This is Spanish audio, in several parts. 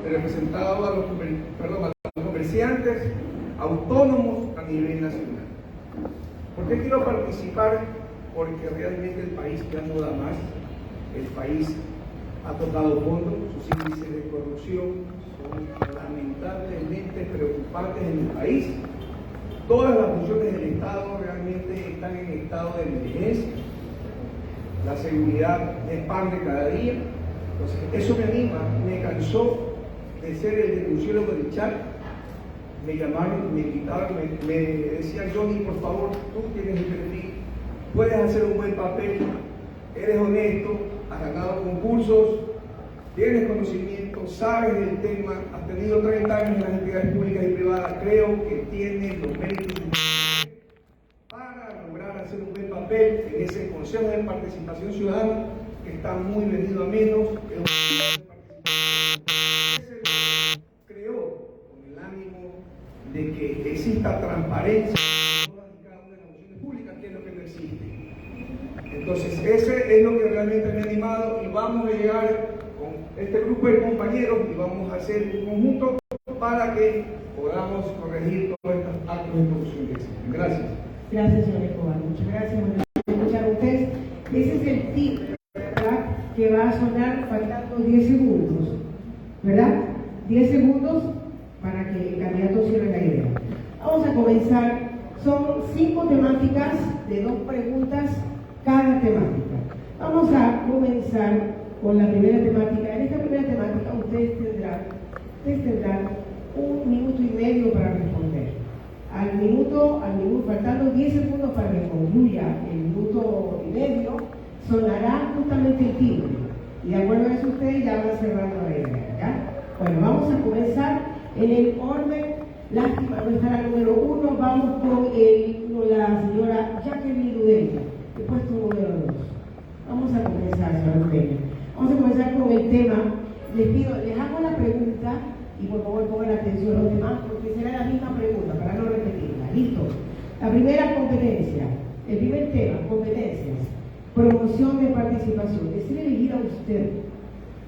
representado a los comerciantes autónomos a nivel nacional. ¿Por qué quiero participar? Porque realmente el país ya no da más. El país ha tocado fondo, sus índices de corrupción son lamentablemente preocupantes en el país. Todas las funciones del Estado realmente están en estado de emergencia. La seguridad expande cada día. Entonces, eso me anima, me cansó de ser el denunciólogo del chat. Me llamaron, me invitaron, me decían: Johnny, por favor, tú tienes el perfil, puedes hacer un buen papel, eres honesto, has ganado concursos, tienes conocimiento, sabes del tema, has tenido 30 años en las entidades públicas y privadas, creo que tienes los méritos para lograr hacer un buen papel en ese Consejo de Participación Ciudadana que está muy venido a menos. Creó con el ánimo de que exista transparencia en todas y cada una de las funciones públicas, que es lo que no existe. Entonces, ese es lo que realmente me ha animado, y vamos a llegar con este grupo de compañeros y vamos a hacer un conjunto para que podamos corregir todos estos actos de corrupción que existen. Gracias. Gracias, señor Escobar. Muchas gracias por escuchar a ustedes. Ese es el tip, ¿verdad?, que va a sonar faltando 10 segundos, ¿verdad? 10 segundos para que el candidato cierre la idea. Vamos a comenzar. Son 5 temáticas de 2 preguntas cada temática. Vamos a comenzar con la primera temática. En esta primera temática ustedes tendrán 1 minuto y medio para responder. Al minuto, faltando 10 segundos para que concluya el minuto y medio, sonará justamente el timbre. Y de acuerdo a eso ustedes ya van cerrando la idea, ¿ya? Bueno, vamos a comenzar en el orden. Lástima no estar al número 1. Vamos con la señora Jacqueline Udeña, el puesto número 2. Vamos a comenzar, señora Udeña. Vamos a comenzar con el tema. Les pido, les hago la pregunta y por favor pongan atención a los demás, porque será la misma pregunta para no repetirla. ¿Listo? La primera, competencia. El primer tema, competencias. Promoción de participación. De ser elegida usted,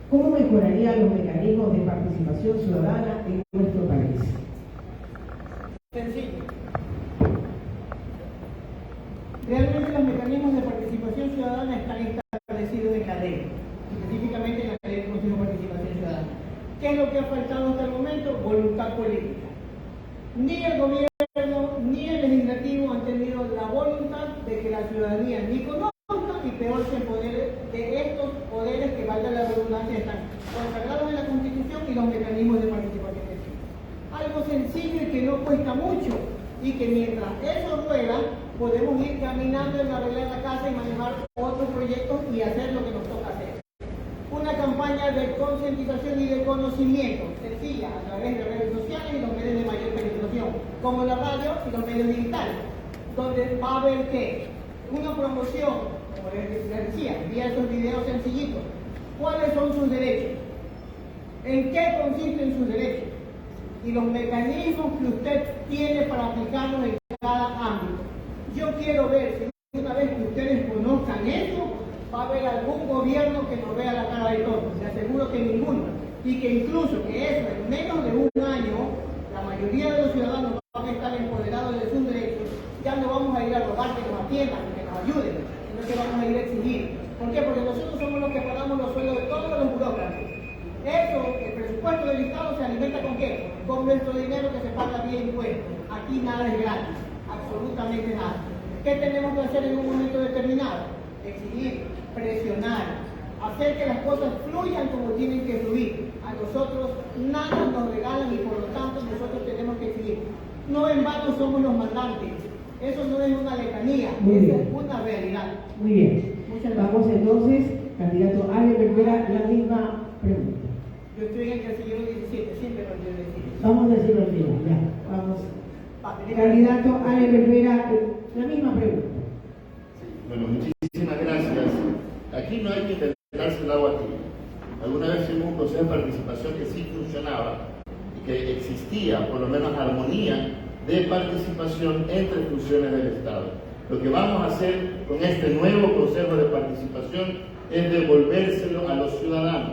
¿cómo mejoraría los mecanismos de participación ciudadana en nuestro país? Sencillo. Realmente los mecanismos de participación ciudadana están establecidos en la ley, específicamente en la ley de Consejo de Participación Ciudadana. ¿Qué es lo que ha faltado hasta el momento? Voluntad política. Ni el gobierno ni el legislativo han tenido la voluntad de que la ciudadanía ni conozca y peor se empodere de estos poderes que, valga la redundancia, están consagrados en la Constitución y los mecanismos de participación ciudadana. Algo sencillo y que no cuesta mucho, y que mientras eso rueda podemos ir caminando en arreglar la casa y manejar otros proyectos y hacer lo que nos toca hacer. Una campaña de concientización y de conocimiento sencilla a través de redes sociales y los medios de mayor penetración, como la radio y los medios digitales, donde va a haber que una promoción, como les decía, vía esos videos sencillitos. ¿Cuáles son sus derechos? ¿En qué consisten sus derechos? Y los mecanismos que usted tiene para aplicarlos en cada ámbito. Yo quiero ver si una vez que ustedes conozcan eso, va a haber algún gobierno que nos vea la cara de todos. Les aseguro que ninguno. Y que incluso que eso, en menos de un año, la mayoría de los ciudadanos van a estar empoderados de sus derechos. Ya no vamos a ir a robar que nos atiendan, que nos ayuden, sino que vamos a ir a exigir. ¿Por qué? Porque nosotros somos los que pagamos los sueldos de todos los burócratas. Eso, el presupuesto del Estado se alimenta ¿con qué? Con nuestro dinero que se paga vía impuestos. Aquí nada es gratis, absolutamente nada. ¿Qué tenemos que hacer en un momento determinado? Exigir, presionar, hacer que las cosas fluyan como tienen que fluir. A nosotros nada nos regalan y por lo tanto nosotros tenemos que exigir. No en vano somos los mandantes. Eso no es una letanía, es una realidad. Muy bien. Muchas gracias. Vamos entonces, candidato Ale Berbera, la misma pregunta. Yo estoy en el casillero 17, siempre lo quiero decir. Vamos a decirlo al final, ya. Vamos. Candidato Ale Berbera, la misma pregunta. Bueno, muchísimas gracias. Aquí no hay que inventarse el agua tibia. Alguna vez hubo un consejo de participación que sí funcionaba y que existía, por lo menos, armonía de participación entre funciones del Estado. Lo que vamos a hacer con este nuevo consejo de participación es devolvérselo a los ciudadanos.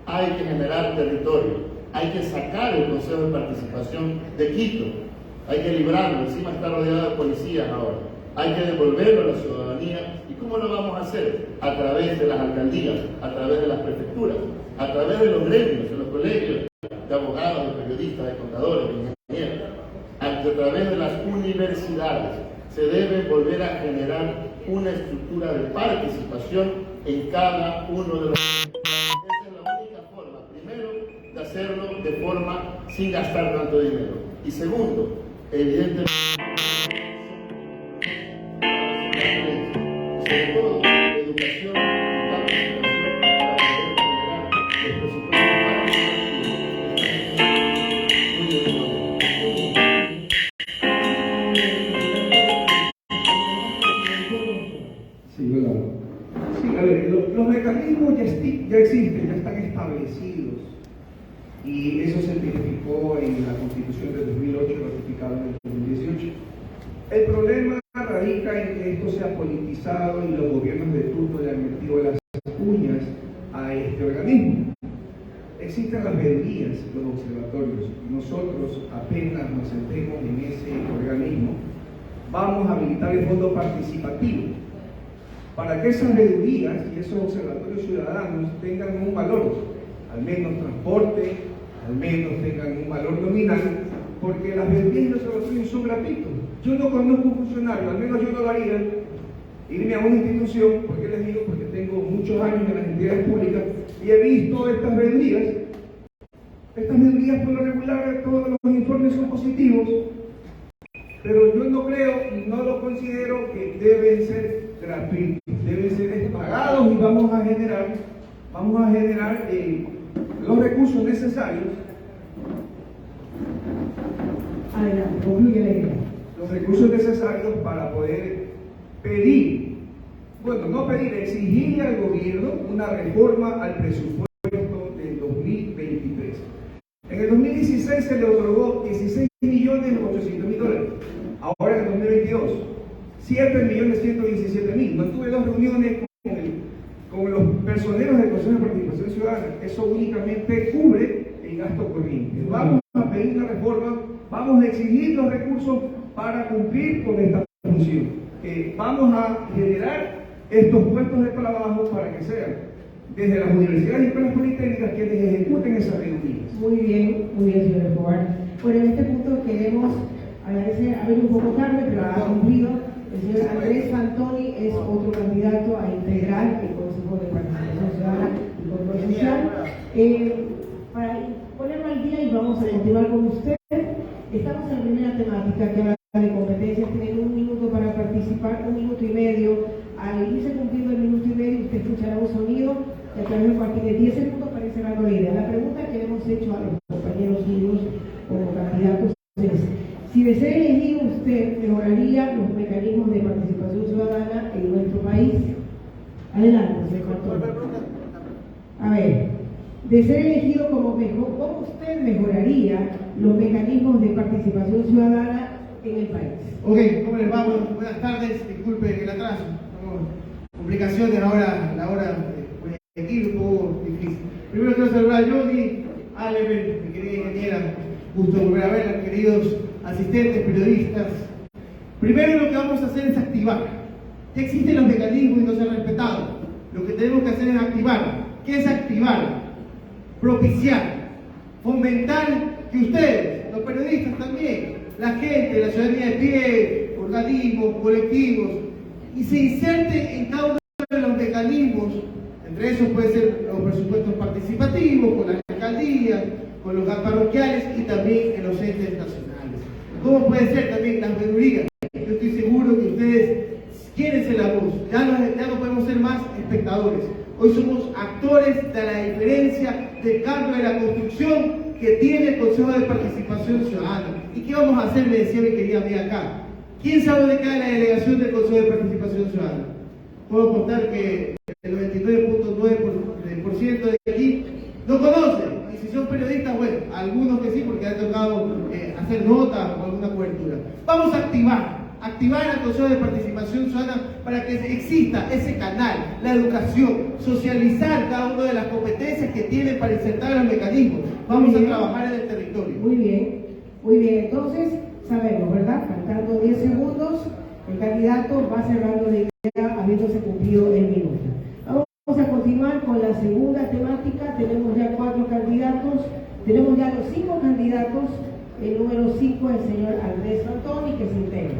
Hay que generar territorio, hay que sacar el Consejo de Participación de Quito, hay que librarlo, encima está rodeado de policías ahora, hay que devolverlo a la ciudadanía. ¿Y cómo lo vamos a hacer? A través de las alcaldías, a través de las prefecturas, a través de los gremios, de los colegios de abogados, de periodistas, de contadores, de ingenieros, a través de las universidades. Se debe volver a generar una estructura de participación en cada uno de los... Esa es la única forma, primero, de hacerlo de forma sin gastar tanto dinero. Y segundo, evidentemente, sobre todo, educación y capacitación para poder generar los presupuestos Sí, ¿verdad? Sí, a ver, los mecanismos ya existen, ya están establecidos. Y eso se tipificó en la Constitución de 2008, ratificada en el 2018. El problema radica en que esto se ha politizado y los gobiernos de turno le han metido las uñas a este organismo. Existen las veedurías, los observatorios. Nosotros apenas nos sentemos en ese organismo, vamos a habilitar el fondo participativo para que esas veedurías y esos observatorios ciudadanos tengan un valor, al menos transporte, al menos tengan un valor nominal, porque las veedurías y los observatorios son gratuitos. Yo no conozco un funcionario, al menos yo no lo haría, irme a una institución, ¿por qué les digo? Porque tengo muchos años en las entidades públicas y he visto estas veedurías. Estas veedurías por lo regular, todos los informes son positivos, pero yo no creo y no lo considero que deben ser gratuitos, deben ser pagados y vamos a generar los recursos necesarios. Adelante, concluye la idea. Los recursos necesarios para poder pedir, bueno, no pedir, exigirle al gobierno una reforma al presupuesto del 2023. En el 2016 se le otorgó 16.800.000 dólares. Ahora en el 2022, 7.117.000. Mantuve 2 reuniones con los personeros del Consejo de Participación Ciudadana. Eso únicamente cubre el gasto corriente. Vamos a pedir una reforma, vamos a exigir los recursos para cumplir con esta función. Vamos a generar estos puestos de trabajo para que sean desde las universidades y escuelas politécnicas quienes ejecuten esas reuniones. Muy bien, señor Escobar. Bueno, en este punto queremos agradecer, a ver un poco tarde, pero ha cumplido. El señor Andrés Fantoni es otro candidato a integrar el Consejo de Participación Ciudadana y Control Social. Para ponerlo al día y vamos a continuar con usted, estamos en la primera temática que habla de competencias. Tienen 1 minuto para participar, 1 minuto y medio. Al irse cumpliendo el minuto y medio, usted escuchará un sonido y a través de un partir de 10 segundos para ir cerrando la idea. La pregunta que le hemos hecho a los compañeros míos como candidatos es: si desea elegir usted, ¿mejoraría los mecanismos de participación ciudadana en nuestro país? Adelante, señor Fantoni. A ver, de ser elegido como mejor, ¿cómo usted mejoraría los mecanismos de participación ciudadana en el país? Ok, ¿cómo les va? Buenas tardes, disculpen el atraso. Complicaciones ahora, la hora de aquí un poco difícil. Primero quiero saludar a Jody, a Aleven, mi querida ingeniera, gusto de volver a verla, queridos asistentes, periodistas. Primero lo que vamos a hacer es activar. Ya existen los mecanismos y no se han respetado. Lo que tenemos que hacer es activar. ¿Qué es activar? Propiciar, fomentar que ustedes, los periodistas también, la gente, la ciudadanía de pie, organismos, colectivos, y se inserte en cada uno de los mecanismos. Entre esos puede ser los presupuestos participativos, con las alcaldías, con los parroquiales y también en los entes nacionales. ¿Cómo puede ser también las veedurías? Yo estoy seguro que ustedes quieren ser la voz, ya no podemos ser más espectadores. Hoy somos actores de la diferencia del cambio de la construcción que tiene el Consejo de Participación Ciudadana. ¿Y qué vamos a hacer? Me decía mi querida amiga acá. ¿Quién sabe dónde queda la delegación del Consejo de Participación Ciudadana? Puedo contar que el 99.9% de aquí no conocen. Y si son periodistas, bueno, algunos que sí, porque han tocado hacer notas o alguna cobertura. Vamos a activar al Consejo de Participación Ciudadana para que exista ese canal, la educación, socializar cada una de las competencias que tienen para insertar los mecanismos. vamos Muy a bien. trabajar en el territorio. Muy bien, muy bien. Entonces, sabemos, ¿verdad? Faltando 10 segundos, el candidato va cerrando la idea habiéndose cumplido el minuto. Vamos a continuar con la segunda temática. Tenemos ya 4 candidatos, tenemos ya los 5 candidatos. El número 5 es el señor Andrés Antoni, que se integra.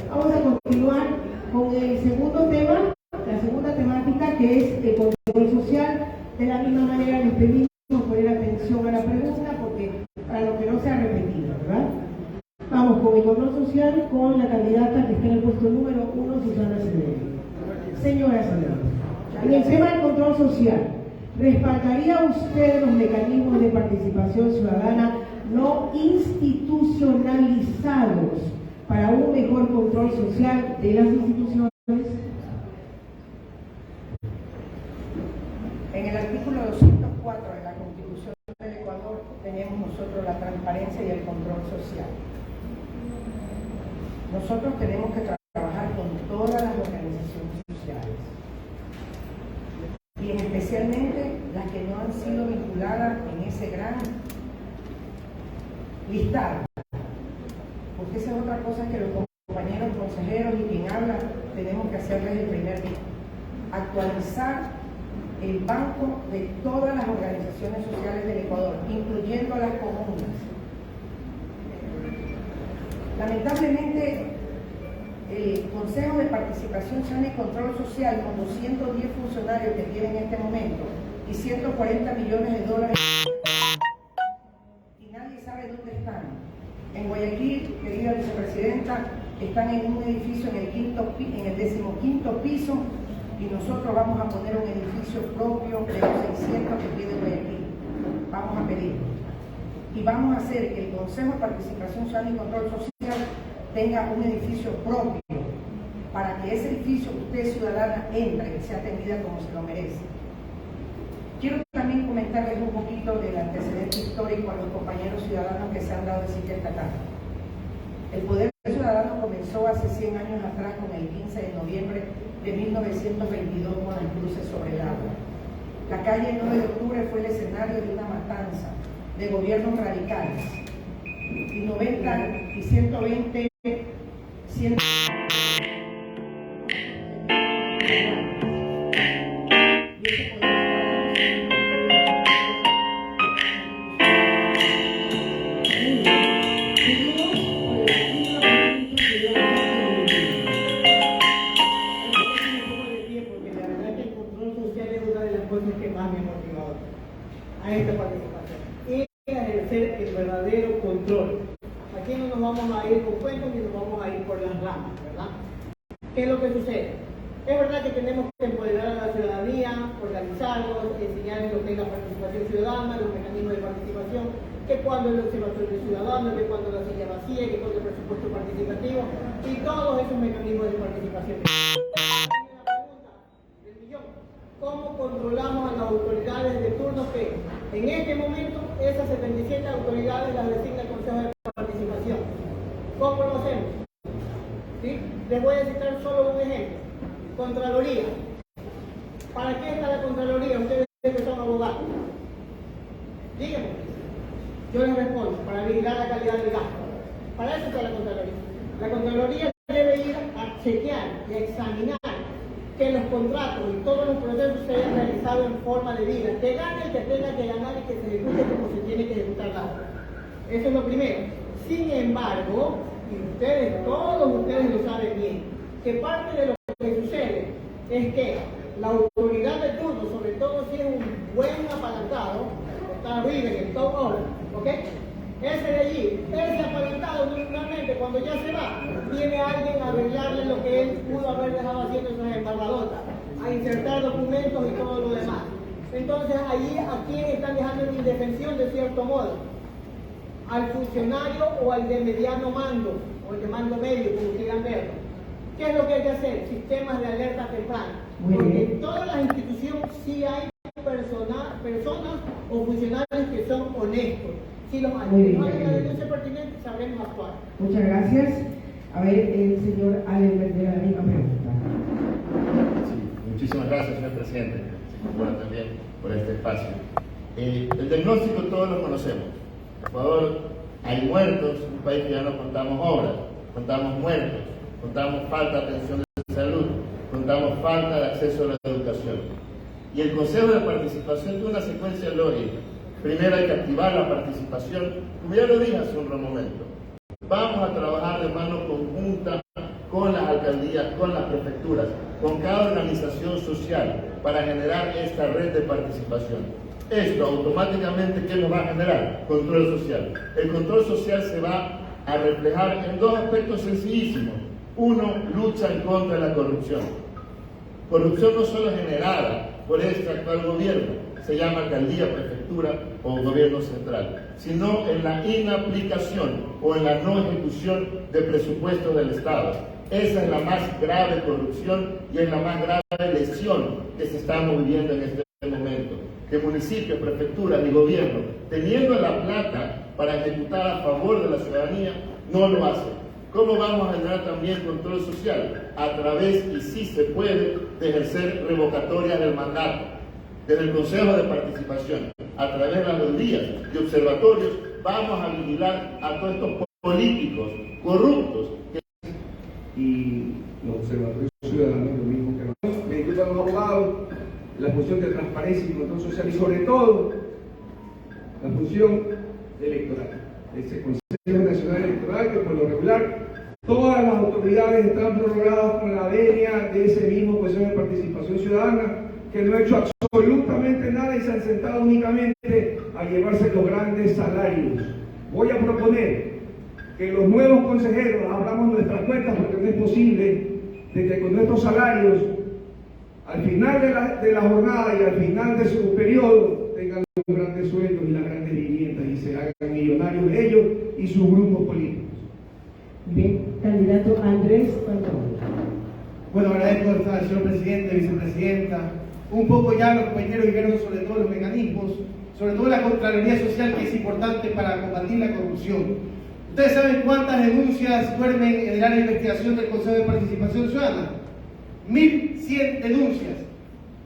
Vamos a continuar con el segundo tema, la segunda temática, que es el control social. De la misma manera les pedimos poner atención a la pregunta, porque para lo que no sea repetido, ¿verdad? Vamos con el control social con la candidata que está en el puesto número 1, Susana Cedeño. Señora Cedeño, en el tema del control social, ¿respaldaría usted los mecanismos de participación ciudadana no institucionalizados para un mejor control social de las instituciones? En el artículo 204 de la Constitución del Ecuador tenemos nosotros la transparencia y el control social. Nosotros tenemos que trabajar con todas las organizaciones sociales y especialmente las que no han sido vinculadas en ese gran listado, porque esa es otra cosa que los compañeros consejeros y quien habla tenemos que hacerles el primer día: actualizar el banco de todas las organizaciones sociales del Ecuador, incluyendo a las comunas. Lamentablemente, el Consejo de Participación Ciudadana y Control Social, con 210 funcionarios que tiene en este momento y 140 millones de dólares, y nadie sabe dónde están. En Guayaquil, querida vicepresidenta, están en un edificio en el 15º piso, y nosotros vamos a poner un edificio propio de los 600 que tiene Guayaquil. Vamos a pedir. Y vamos a hacer que el Consejo de Participación Ciudadana y Control Social tenga un edificio propio, para que ese edificio usted, ciudadana, entre y sea atendida como se lo merece. Quiero también comentarles un poquito del antecedente histórico a los compañeros ciudadanos que se han dado de cita esta tarde. El poder ciudadano comenzó hace 100 años atrás, con el 15 de noviembre de 1922, con el cruce sobre el agua. La calle 9 de octubre fue el escenario de una matanza de gobiernos radicales, y 90 y 120 que más me motivó a esta participación y ejercer el verdadero control. Aquí no nos vamos a ir con cuentos ni nos vamos a ir por las ramas, ¿verdad? ¿Qué es lo que sucede? Es verdad que tenemos que empoderar a la ciudadanía, organizarlos, enseñarles lo que es la participación ciudadana, los mecanismos de participación, que cuando el observatorio ciudadano, que cuando la silla vacía, que cuando el presupuesto participativo y todos esos mecanismos de participación. ¿Cómo controlamos a las autoridades de turno que en este momento esas 77 autoridades las designa el Consejo de Participación? ¿Cómo lo hacemos? ¿Sí? Les voy a citar solo un ejemplo. Contraloría. ¿Para qué está la Contraloría? Ustedes que son abogados. Díganme. Yo les respondo, para vigilar la calidad del gasto. Para eso está la Contraloría. La Contraloría debe ir a chequear y a examinar que los contratos y todos los procesos se hayan realizado en forma debida, que gane el que tenga que ganar y que se ejecute como se tiene que ejecutar la obra. Eso es lo primero. Sin embargo, y ustedes, todos ustedes lo saben bien, que parte de lo que sucede es que la autoridad de turno, sobre todo si es un buen apalancado, está arriba en el top owner, ¿ok? Ese de allí, ese apalancado normalmente cuando ya se va, viene alguien a arreglarle lo que él pudo haber dejado haciendo en esas embarradotas, a insertar documentos y todo lo demás. Entonces allí, ¿a quién están dejando en indefensión de cierto modo? Al funcionario o al de mediano mando, o el de mando medio, como quieran verlo. ¿Qué es lo que hay que hacer? Sistemas de alerta temprana. Porque en todas las instituciones sí hay personas o funcionarios que son honestos. Si los hay, no hay la denuncia pertinente, sabremos actuar. Muchas gracias. A ver, el señor Alex de la misma pregunta. Sí, muchísimas gracias, señor presidente. Bueno, también por este espacio. El diagnóstico todos lo conocemos. En Ecuador hay muertos, un país que ya no contamos obras, contamos muertos, contamos falta de atención de salud, contamos falta de acceso a la educación. Y el Consejo de Participación tiene una secuencia lógica. Primero hay que activar la participación, como ya lo dije hace un momento. Vamos a trabajar de mano conjunta con las alcaldías, con las prefecturas, con cada organización social para generar esta red de participación. Esto automáticamente, ¿qué nos va a generar? Control social. El control social se va a reflejar en dos aspectos sencillísimos. Uno, lucha en contra de la corrupción. Corrupción no solo generada por este actual gobierno, se llama alcaldía, prefectura o gobierno central, sino en la inaplicación o en la no ejecución de presupuestos del Estado. Esa es la más grave corrupción y es la más grave lesión que se estamos viviendo en este momento. Que municipios, prefecturas y gobierno, teniendo la plata para ejecutar a favor de la ciudadanía, no lo hacen. ¿Cómo vamos a generar también control social? A través, y sí se puede, de ejercer revocatorias del mandato. Desde el Consejo de Participación, a través de las veedurías y observatorios, vamos a vigilar a todos estos políticos corruptos. Y los observatorios ciudadanos, lo mismo que nosotros, me disculpan los abogados, la función de transparencia y control social, y sobre todo la función electoral. Ese Consejo Nacional Electoral que por lo regular todas las autoridades están prorrogadas con la venia de ese mismo Consejo de Participación Ciudadana, que no ha hecho absolutamente nada y se han sentado únicamente a llevarse los grandes salarios. Voy a proponer que los nuevos consejeros, hablamos nuestras cuentas porque no es posible de que con nuestros salarios al final de la jornada y al final de su periodo tengan los grandes sueldos y las grandes viviendas y se hagan millonarios ellos y sus grupos políticos. Bien, candidato Andrés Pantón. Bueno, agradezco al señor presidente, vicepresidenta. Un poco ya los compañeros dijeron sobre todo los mecanismos, sobre todo la Contraloría Social, que es importante para combatir la corrupción. ¿Ustedes saben cuántas denuncias duermen en el área de investigación del Consejo de Participación Ciudadana? 1.100 denuncias.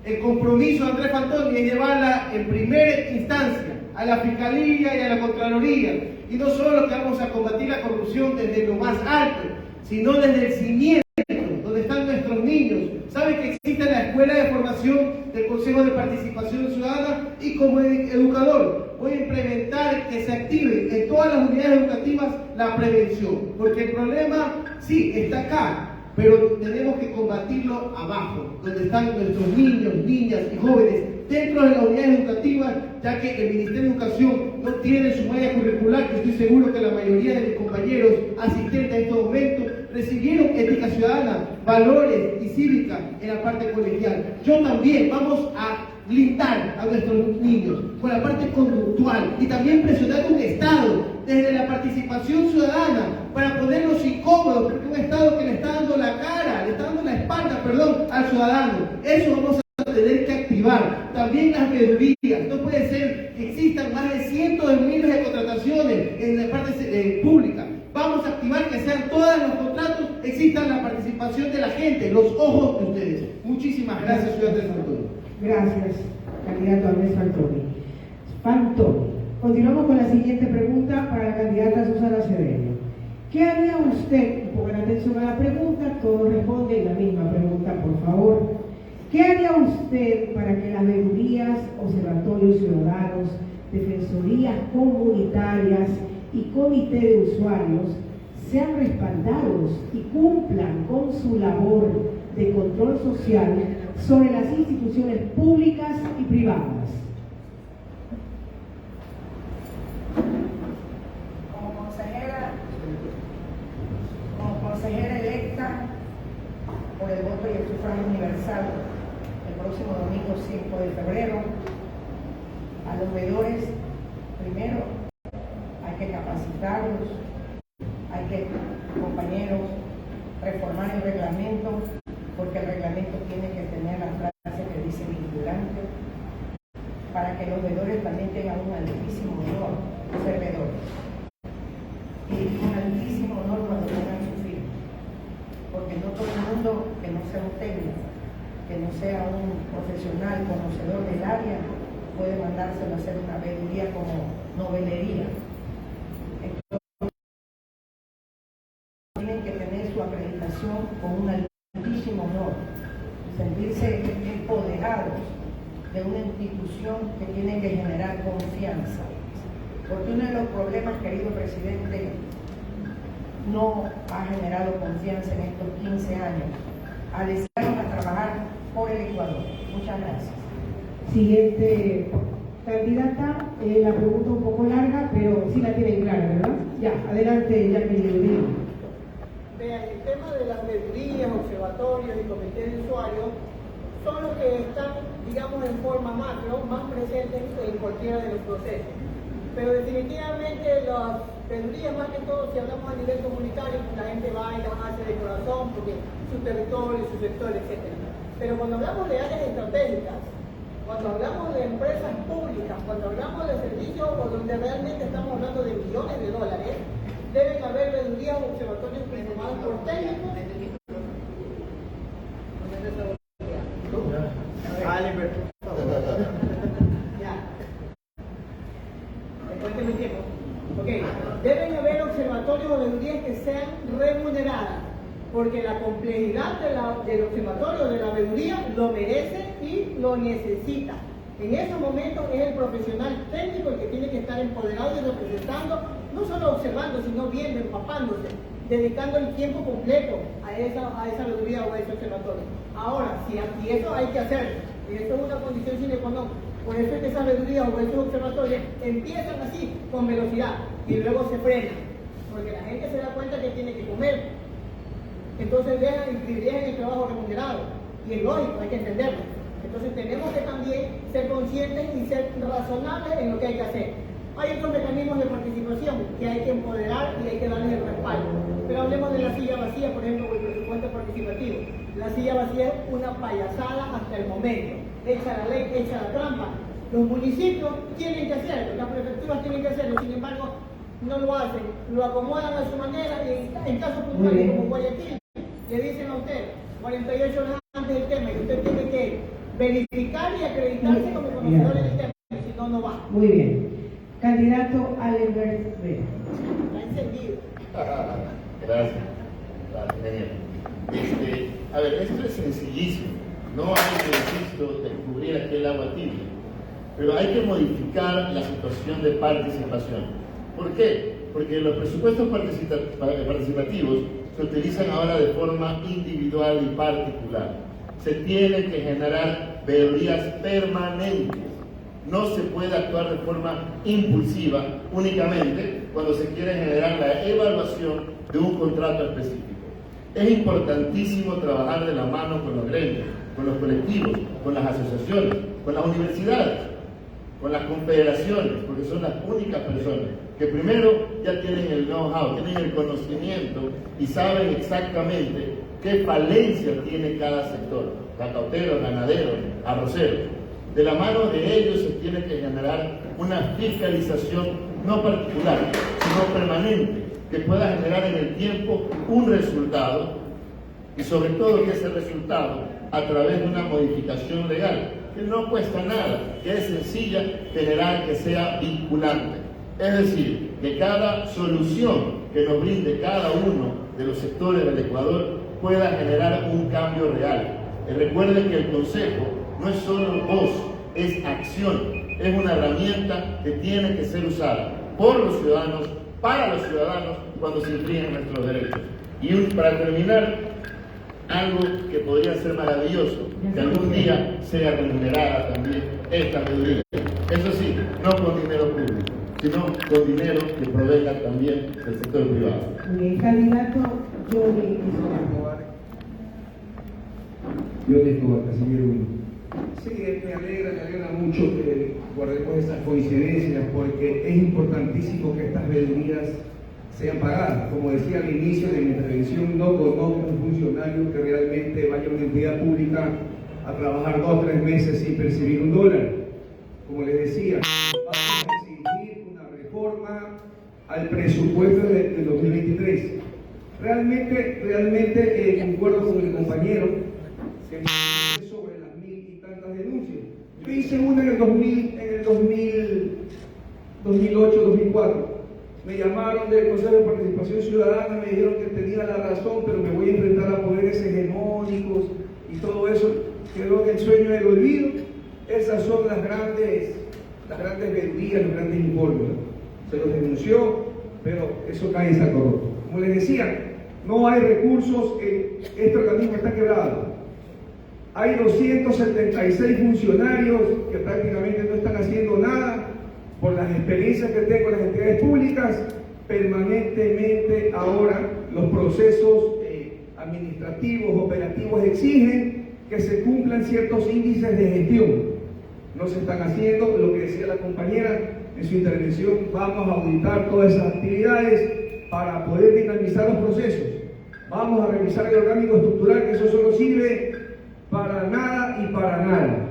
El compromiso de Andrés Pantón es llevarla en primera instancia a la Fiscalía y a la Contraloría. Y no solo que vamos a combatir la corrupción desde lo más alto, sino desde el cimiento, donde están nuestros niños. Saben que existe la Escuela de Formación del Consejo de Participación Ciudadana y como educador voy a implementar que se active en todas las unidades educativas la prevención. Porque el problema sí está acá, pero tenemos que combatirlo abajo, donde están nuestros niños, niñas y jóvenes, dentro de las unidades educativas, ya que el Ministerio de Educación no tiene su malla curricular, que estoy seguro que la mayoría de mis compañeros asistentes a estos momentos recibieron ética ciudadana, valores y cívica en la parte colegial. Yo también vamos a blindar a nuestros niños con la parte conductual y también presionar a un Estado desde la participación ciudadana para ponerlos incómodos, porque un Estado que le está dando la cara, le está dando la espalda, al ciudadano. Eso vamos a tener que activar. También las veedurías. No puede ser que existan más de cientos de miles de contrataciones en la parte pública. Vamos a activar que sean todos los contratos, existan la participación de la gente, los ojos de ustedes. Muchísimas gracias, señor Andrés Pantón. Gracias, candidato Andrés Pantón. Continuamos con la siguiente pregunta para la candidata Susana Cedeño. ¿Qué haría usted? Pongan atención a la pregunta, todos responden la misma pregunta, por favor. ¿Qué haría usted para que las veedurías, observatorios ciudadanos, defensorías comunitarias y comité de usuarios sean respaldados y cumplan con su labor de control social sobre las instituciones públicas y privadas? Como consejera electa por el voto y el sufragio universal el próximo domingo 5 de febrero, a los veedores, primero hay que capacitarlos, hay que, compañeros, reformar el reglamento, porque el reglamento tiene que tener la frase que dice vinculante, para que los veedores también tengan un altísimo honor ser veedores. Y un altísimo honor cuando pongan su firma, porque no todo el mundo que no sea un técnico, que no sea un profesional conocedor del área, puede mandárselo a hacer una veeduría como novelería. Entonces, tienen que tener su acreditación con un altísimo honor, sentirse empoderados de una institución que tiene que generar confianza. Porque uno de los problemas, querido presidente, no ha generado confianza en estos 15 años. Aliciaron a trabajar por el Ecuador. Muchas gracias. Siguiente candidata, la pregunta un poco larga, pero sí la tienen clara, ¿verdad? Ya, adelante, Jacqueline. Vean, el tema de las veedurías, observatorios y comités de usuarios son los que están, digamos, en forma macro, más presentes en cualquiera de los procesos. Pero definitivamente las veedurías, más que todo, si hablamos a nivel comunitario, pues la gente va y las hace de corazón, porque su territorio, su sector, etc. Pero cuando hablamos de áreas estratégicas, cuando hablamos de empresas públicas, cuando hablamos de servicios o donde realmente estamos hablando de millones de dólares, deben haber veedurías o observatorios conformados por técnicos. Ya. Cuénteme el tiempo. Ok. Deben haber observatorios o veedurías que sean remuneradas, porque la complejidad del observatorio, de la veeduría, lo merece y lo necesita. En esos momentos es el profesional técnico el que tiene que estar empoderado y representando, no solo observando, sino viendo, empapándose, dedicando el tiempo completo a esa veeduría o a ese observatorio. Ahora, si eso hay que hacerlo, y eso es una condición sine qua non. Por eso es que esas veedurías o esos observatorios empiezan así, con velocidad, y luego se frenan, porque la gente se da cuenta que tiene que comer. Entonces dejan el trabajo remunerado, y es lógico, hay que entenderlo. Entonces tenemos que también ser conscientes y ser razonables en lo que hay que hacer. Hay otros mecanismos de participación que hay que empoderar y hay que darles el respaldo. Pero hablemos de la silla vacía, por ejemplo, o el presupuesto participativo. La silla vacía es una payasada hasta el momento. Echa la ley, echa la trampa. Los municipios tienen que hacerlo, las prefecturas tienen que hacerlo, sin embargo, no lo hacen. Lo acomodan a su manera y en casos puntuales como Guayaquil, le dicen a usted 48 horas antes del tema y usted tiene que verificar y acreditarse como conocedor del tema, si no, no va. Muy bien. Candidato Albert Vera. Está encendido. Gracias. Gracias. A ver, esto es sencillísimo. No hay que, insisto, descubrir aquel agua tibia. Pero hay que modificar la situación de participación. ¿Por qué? Porque los presupuestos participativos se utilizan ahora de forma individual y particular. Se tienen que generar veedurías permanentes. No se puede actuar de forma impulsiva únicamente cuando se quiere generar la evaluación de un contrato específico. Es importantísimo trabajar de la mano con los gremios, con los colectivos, con las asociaciones, con las universidades, con las confederaciones, porque son las únicas personas que primero ya tienen el know-how, tienen el conocimiento y saben exactamente qué falencia tiene cada sector, cacauteros, ganaderos, arroceros. De la mano de ellos se tiene que generar una fiscalización no particular, sino permanente, que pueda generar en el tiempo un resultado y sobre todo que ese resultado a través de una modificación legal que no cuesta nada, que es sencilla, general, que sea vinculante. Es decir, que cada solución que nos brinde cada uno de los sectores del Ecuador pueda generar un cambio real. Recuerden que el Consejo no es solo voz, es acción, es una herramienta que tiene que ser usada por los ciudadanos, para los ciudadanos, cuando se infringen nuestros derechos. Y para terminar, algo que podría ser maravilloso, que algún día sea remunerada también esta veeduría. Eso sí, no con dinero público, sino con dinero que provenga también del sector privado. El candidato Johnny Escobar, Casimiro 1. Sí, me alegra mucho que guardemos estas coincidencias porque es importantísimo que estas veedurías sean pagadas. Como decía al inicio de mi intervención, no conozco un funcionario que realmente vaya a una entidad pública a trabajar 2 o 3 meses sin percibir $1. Como les decía, vamos a exigir una reforma al presupuesto del 2023. Realmente concuerdo con mi compañero que sobre las 1000 y tantas denuncias. Yo hice una en el 2008, 2004. Me llamaron del Consejo de Participación Ciudadana, me dijeron que tenía la razón, pero me voy a enfrentar a poderes hegemónicos y todo eso quedó en el sueño del olvido. Esas son las grandes vedurías, los grandes informes. Se los denunció, pero eso cae en saco roto. Como les decía, no hay recursos, este organismo está quebrado. Hay 276 funcionarios que prácticamente no están haciendo nada. Por las experiencias que tengo en las entidades públicas, permanentemente ahora los procesos administrativos, operativos exigen que se cumplan ciertos índices de gestión. No se están haciendo, lo que decía la compañera en su intervención, vamos a auditar todas esas actividades para poder dinamizar los procesos. Vamos a revisar el orgánico estructural, que eso solo sirve para nada y para nada.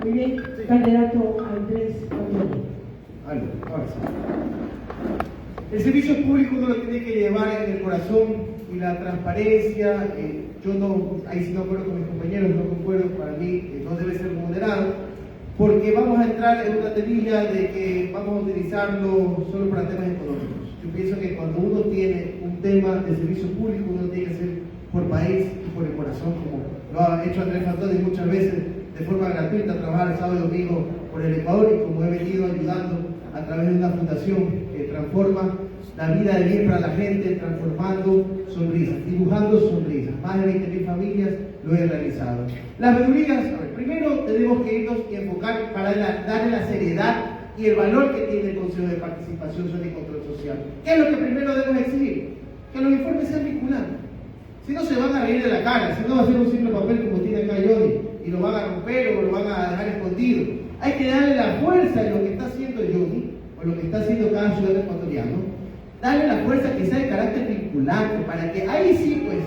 Muy bien, candidato Andrés Antonio. Ahora sí. El servicio público uno lo tiene que llevar en el corazón y la transparencia. Yo no, ahí sí no acuerdo con mis compañeros, no concuerdo, para mí no debe ser moderado, porque vamos a entrar en una temilla de que vamos a utilizarlo solo para temas económicos. Yo pienso que cuando uno tiene un tema de servicio público, uno tiene que hacer por país y por el corazón, como lo ha hecho Andrés Fantoni muchas veces de forma gratuita, trabajar el sábado y domingo por el Ecuador, y como he venido ayudando a través de una fundación que transforma la vida de bien para la gente, transformando sonrisas, dibujando sonrisas. Más de 20.000 familias lo he realizado. Las vedurías, primero tenemos que irnos y enfocar para darle la seriedad y el valor que tiene el Consejo de Participación Ciudadana y Control Social. ¿Qué es lo que primero debemos exigir? Que los informes sean vinculantes. Si no, se van a reír de la cara, si no va a ser un simple papel como tiene acá Johnny, y lo van a romper o lo van a dejar escondido. Hay que darle la fuerza en lo que está haciendo Johnny, o lo que está haciendo cada ciudadano ecuatoriano, darle la fuerza que sea de carácter vinculante, para que ahí sí, pues,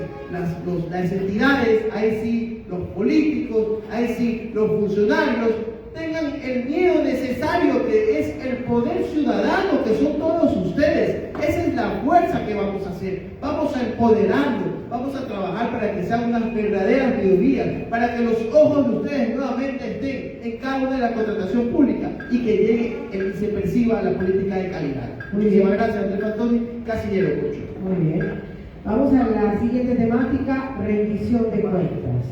las entidades, ahí sí los políticos, ahí sí los funcionarios, tengan el miedo necesario que es el poder ciudadano, que son todos ustedes. Esa es la fuerza que vamos a hacer. Vamos a empoderarlo, vamos a trabajar para que sean unas verdaderas vedurías, para que los ojos de ustedes nuevamente estén en cada una de la contratación pública y que llegue y se perciba la política de calidad. Muchísimas gracias, Andrés Fantoni, Casillero Cocho. Muy bien. Vamos a la siguiente temática, rendición de cuentas.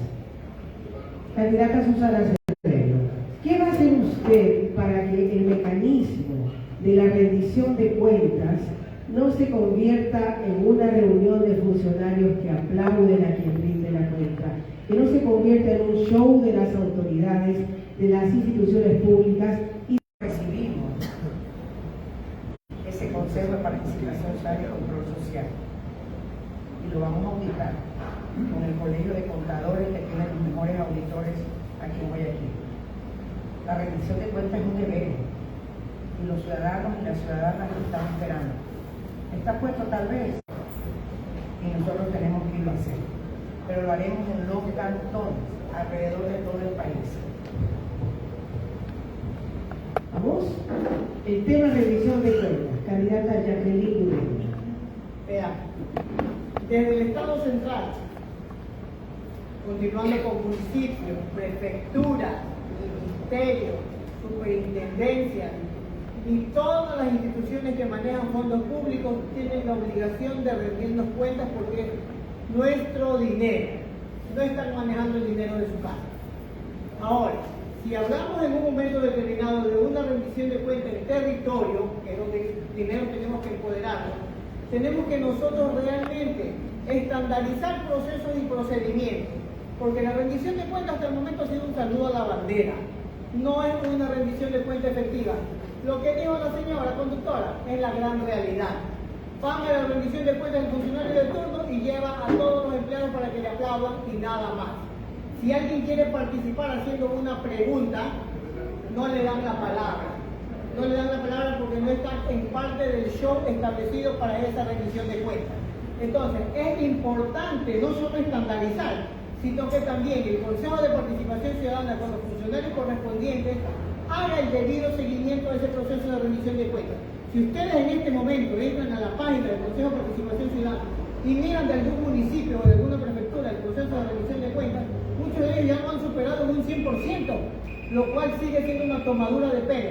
Candidata Susana Cedeño, ¿qué va a hacer usted para que el mecanismo de la rendición de cuentas no se convierta en una reunión de funcionarios que aplauden a quien rinde la cuenta, que no se convierta en un show de las autoridades, de las instituciones públicas? Y recibimos ese Consejo de Participación Ciudadana y Control Social y lo vamos a auditar con el Colegio de Contadores, que tiene los mejores auditores aquí en Guayaquil. La rendición de cuentas es un deber y los ciudadanos y las ciudadanas lo están esperando. Está puesto tal vez y nosotros tenemos que irlo a hacer, pero lo haremos en los cantones alrededor de todo el país. Vamos, el tema de rendición de cuentas, candidata Jacqueline Ureña. Vean, desde el Estado Central, continuando con municipios, prefecturas, ministerios, superintendencias y todas las instituciones que manejan fondos públicos tienen la obligación de rendirnos cuentas porque es nuestro dinero. No están manejando el dinero de su casa. Ahora, si hablamos en un momento determinado de una rendición de cuentas en territorio, que es donde primero tenemos que empoderarnos, tenemos que nosotros realmente estandarizar procesos y procedimientos, porque la rendición de cuentas hasta el momento ha sido un saludo a la bandera, no es una rendición de cuentas efectiva. Lo que dijo la señora conductora es la gran realidad. Van a la rendición de cuentas del funcionario de turno y lleva a todos los empleados para que le aplaudan y nada más. Si alguien quiere participar haciendo una pregunta, no le dan la palabra. No le dan la palabra porque no está en parte del show establecido para esa rendición de cuentas. Entonces, es importante no solo estandarizar, sino que también el Consejo de Participación Ciudadana con los funcionarios correspondientes haga el debido seguimiento de ese proceso de rendición de cuentas. Si ustedes en este momento entran a la página del Consejo de Participación Ciudadana y miran de algún municipio o de alguna prefectura el proceso de rendición de cuentas, Muchos de ellos ya no han superado un 100%, lo cual sigue siendo una tomadura de pelo.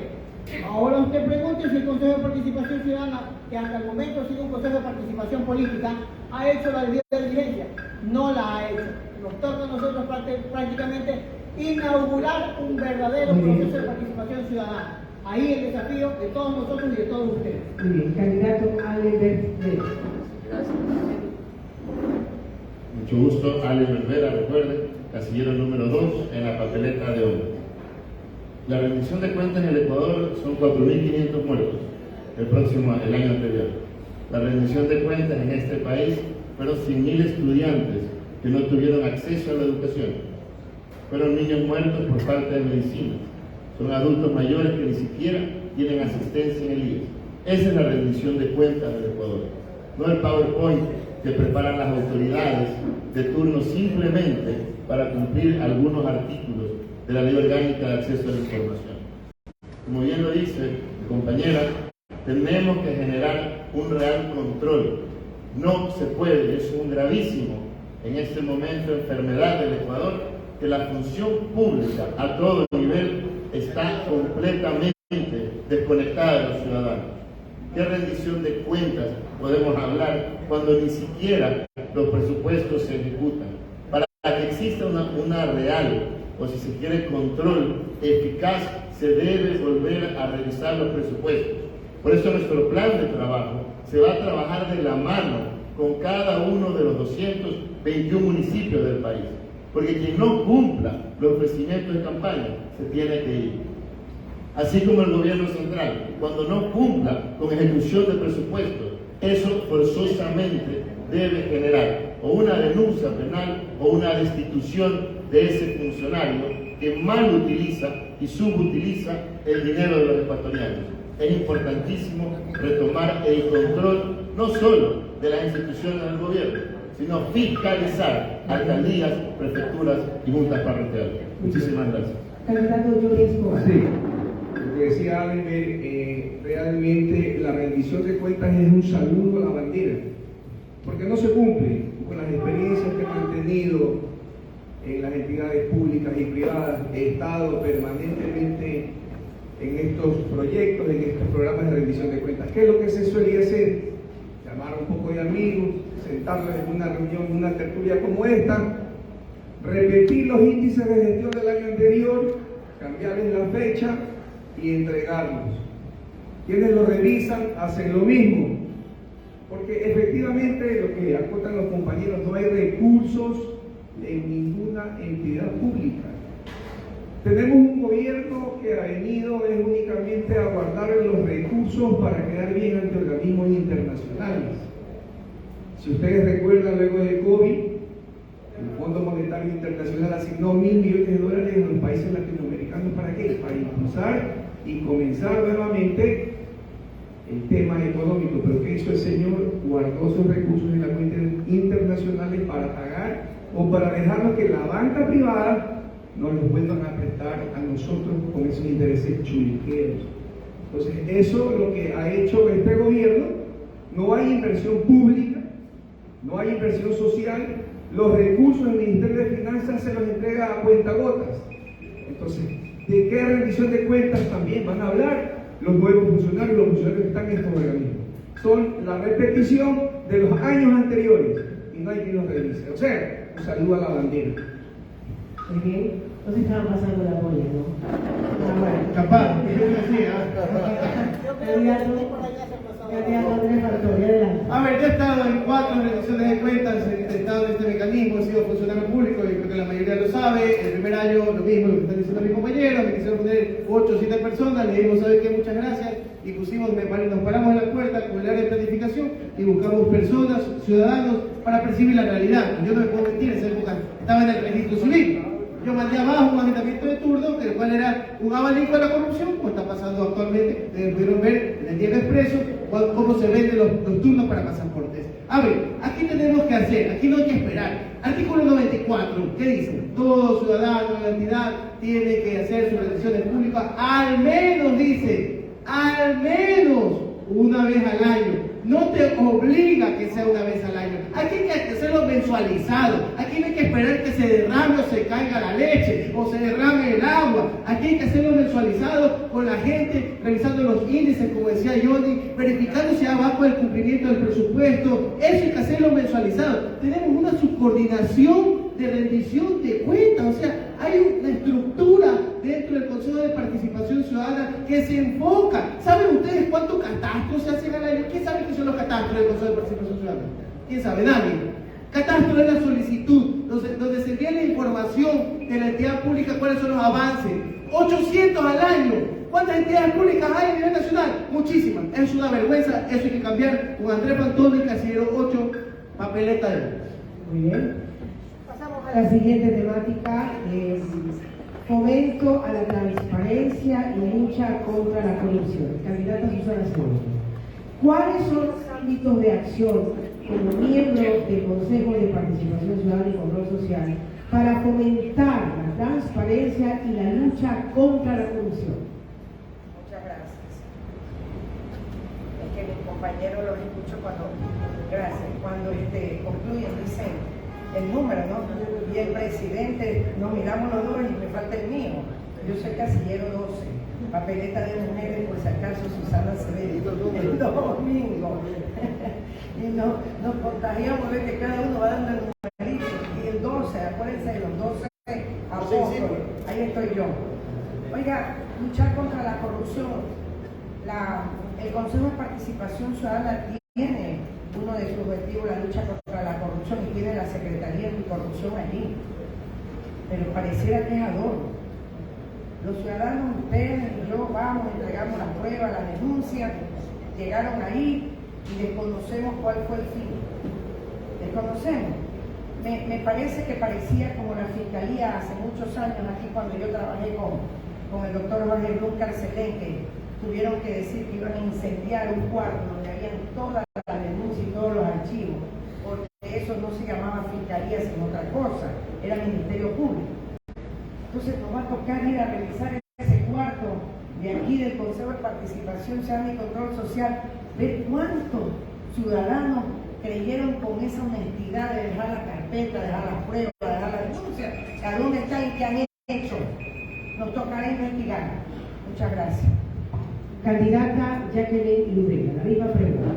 Ahora usted pregunte si el Consejo de Participación Ciudadana, que hasta el momento ha sido un Consejo de Participación Política, ha hecho la debida diligencia. No la ha hecho. Nos toca a nosotros prácticamente inaugurar un verdadero proceso de participación ciudadana. Ahí el desafío de todos nosotros y de todos ustedes. Muy bien, candidato Albert Vera. Gracias. Mucho gusto, Alex Berbera, recuerde, casillero número 2 en la papeleta de hoy. La rendición de cuentas en el Ecuador son 4.500 muertos el año anterior. La rendición de cuentas en este país fueron 100.000 estudiantes que no tuvieron acceso a la educación. Fueron niños muertos por falta de medicina. Son adultos mayores que ni siquiera tienen asistencia en el IES. Esa es la rendición de cuentas del Ecuador. No el PowerPoint que preparan las autoridades de turno simplemente para cumplir algunos artículos de la Ley Orgánica de Acceso a la Información. Como bien lo dice mi compañera, tenemos que generar un real control. No se puede, es un gravísimo en este momento enfermedad del Ecuador, que la función pública a todo nivel está completamente desconectada de los ciudadanos. ¿Qué rendición de cuentas podemos hablar cuando ni siquiera los presupuestos se ejecutan? Para que exista una real, o si se quiere, control eficaz, se debe volver a revisar los presupuestos. Por eso nuestro plan de trabajo se va a trabajar de la mano con cada uno de los 221 municipios del país. Porque quien no cumpla los ofrecimientos de campaña se tiene que ir. Así como el gobierno central, cuando no cumpla con ejecución de presupuestos, eso forzosamente debe generar o una denuncia penal o una destitución de ese funcionario que mal utiliza y subutiliza el dinero de los ecuatorianos. Es importantísimo retomar el control no solo de las instituciones del gobierno, sino fiscalizar alcaldías, prefecturas y juntas parroquiales. Muchísimas gracias. Candidato Jordi Escobar. Sí, lo que decía Albert, realmente la rendición de cuentas es un saludo a la bandera, porque no se cumple con las experiencias que han tenido en las entidades públicas y privadas. He estado permanentemente en estos proyectos, en estos programas de rendición de cuentas. ¿Qué es lo que se suele hacer? Llamar un poco de amigos, sentarlos en una reunión, en una tertulia como esta, repetir los índices de gestión del año anterior, cambiarles la fecha y entregarlos. Quienes lo revisan hacen lo mismo, porque efectivamente lo que acotan los compañeros, no hay recursos en ninguna entidad pública. Tenemos un gobierno que ha venido es únicamente a guardar los recursos para quedar bien ante organismos internacionales. Si ustedes recuerdan, luego de COVID, el Fondo Monetario Internacional asignó $1.000 millones a los países latinoamericanos. ¿Para qué? Para impulsar y comenzar nuevamente el tema económico. Pero ¿qué hizo el señor? Guardó esos recursos en las cuentas internacionales para pagar o para dejarlo que la banca privada nos los vuelvan a prestar a nosotros con esos intereses chuliqueros. Entonces, eso es lo que ha hecho este gobierno. No hay inversión pública, no hay inversión social. Los recursos del Ministerio de Finanzas se los entrega a cuentagotas. Entonces, ¿de qué rendición de cuentas también van a hablar los nuevos funcionarios, los funcionarios que están en estos organismos? Son la repetición de los años anteriores y no hay quien los revise. O sea, un saludo a la bandera. Muy bien, no se estaban pasando la bola, ¿no? Ah, bueno. Capaz, yo creo que sí, Candidato Andrés Bartoli, adelante. A ver, yo he estado en 4 rendiciones de cuentas, he estado en este mecanismo, he sido funcionario público y creo que la mayoría lo sabe. El primer año lo mismo, lo que están diciendo mis compañeros, me quisieron poner 8 o 7 personas, le dijimos, ¿sabe qué? Muchas gracias. Y pusimos, nos paramos en la puerta con el área de planificación y buscamos personas, ciudadanos, para percibir la realidad. Yo no me puedo mentir, en esa época estaba en el registro civil. Yo mandé abajo un agitamiento de turno, el cual era un abanico de la corrupción, como está pasando actualmente. Ustedes pudieron ver en el Diario Expreso cómo se venden los turnos para pasaportes. A ver, aquí tenemos que hacer, aquí no hay que esperar. Artículo 94, ¿qué dice? Todo ciudadano de la entidad tiene que hacer sus rendiciones públicas, al menos, dice, al menos una vez al año. No te obliga que sea una vez al año. Aquí hay que hacerlo mensualizado. Aquí no hay que esperar que se derrame o se caiga la leche o se derrame el agua. Aquí hay que hacerlo mensualizado con la gente, revisando los índices, como decía Johnny, verificando si va con el cumplimiento del presupuesto. Eso hay que hacerlo mensualizado. Tenemos una subcoordinación de rendición de cuentas, o sea, hay una estructura dentro del Consejo de Participación Ciudadana que se enfoca. ¿Saben ustedes cuántos catastros se hacen al año? ¿Quién sabe qué son los catastros del Consejo de Participación Ciudadana? ¿Quién sabe? Nadie. Catastro es la solicitud, donde se envía la información de la entidad pública, cuáles son los avances. 800 al año. ¿Cuántas entidades públicas hay a nivel nacional? Muchísimas. Es una vergüenza, eso hay que cambiar. Con Andrés Pantón y Casillero 8, papeleta de votos. Muy bien. Pasamos a la siguiente temática, fomento a la transparencia y lucha contra la corrupción. Candidata Susana Silva. ¿Cuáles son los ámbitos de acción como miembro del Consejo de Participación Ciudadana y Control Social para fomentar la transparencia y la lucha contra la corrupción? Muchas gracias. Es que mis compañeros los escucho cuando concluyen, dicen el número, ¿no? Y el presidente, nos miramos los dos y me falta el mío. Yo soy casillero 12, papeleta de mujeres, por si acaso Susana Acevedo, el domingo. Y nos contagiamos de que cada uno va dando el numerito. Y el 12, acuérdense de los 12 apóstoles, ahí estoy yo. Oiga, luchar contra la corrupción. El Consejo de Participación Ciudadana tiene uno de sus objetivos la lucha contra la corrupción y tiene la Secretaría Anticorrupción allí. Pero pareciera que es adorno. Los ciudadanos, ustedes y yo vamos, entregamos la prueba, la denuncia, llegaron ahí y desconocemos cuál fue el fin. Desconocemos. Me parece que parecía como la Fiscalía hace muchos años aquí cuando yo trabajé con el doctor Jorge Blum Carcelén, que tuvieron que decir que iban a incendiar un cuarto donde habían todas las denuncias y todos los archivos, porque eso no se llamaba Fiscalía sino otra cosa, era Ministerio Público. Entonces nos va a tocar ir a revisar ese cuarto de aquí del Consejo de Participación Ciudadana y Control Social, ver cuántos ciudadanos creyeron con esa honestidad de dejar la carpeta, dejar las pruebas, dejar la denuncia, a dónde están y qué han hecho. Nos tocará investigar. Muchas gracias. Candidata Jacqueline Lubrega, la misma pregunta.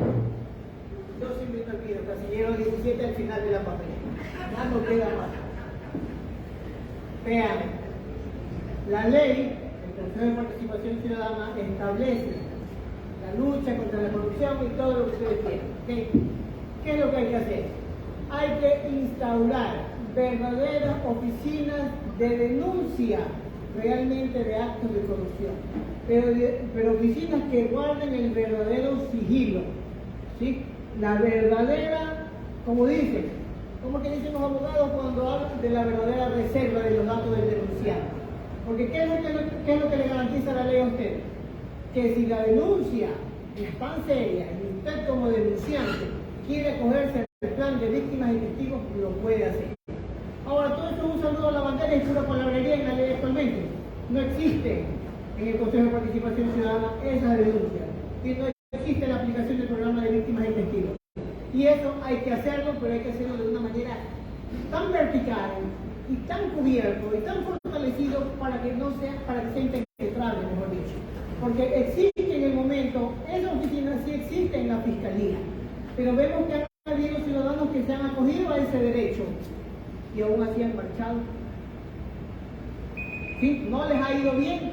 Yo siempre me olvido, casillero 17 al final de la papeleta. Ya no queda más. Vean, la ley del Consejo de Participación Ciudadana establece la lucha contra la corrupción y todo lo que ustedes quieran. ¿Okay? ¿Qué es lo que hay que hacer? Hay que instaurar verdaderas oficinas de denuncia realmente de actos de corrupción, pero oficinas que guarden el verdadero sigilo, ¿sí? La verdadera, como dicen, como que dicen los abogados cuando hablan de la verdadera reserva de los datos del denunciado. Porque ¿qué es lo que le garantiza la ley a usted? Que si la denuncia es tan seria y usted como denunciante quiere acogerse al plan de víctimas y testigos, lo puede hacer. Ahora, todo esto es un saludo a la bandera y pura palabrería en la ley actualmente. No existe en el Consejo de Participación Ciudadana esa denuncia. Y no existe la aplicación del programa de víctimas y testigos. Y eso hay que hacerlo, pero hay que hacerlo de una manera tan vertical y tan cubierto y tan fortalecido para que sea impenetrable, mejor dicho. Porque existe en el momento, esa oficina sí existe en la Fiscalía, pero vemos que ha habido ciudadanos que se han acogido a ese derecho y aún así han marchado. ¿Sí? No les ha ido bien,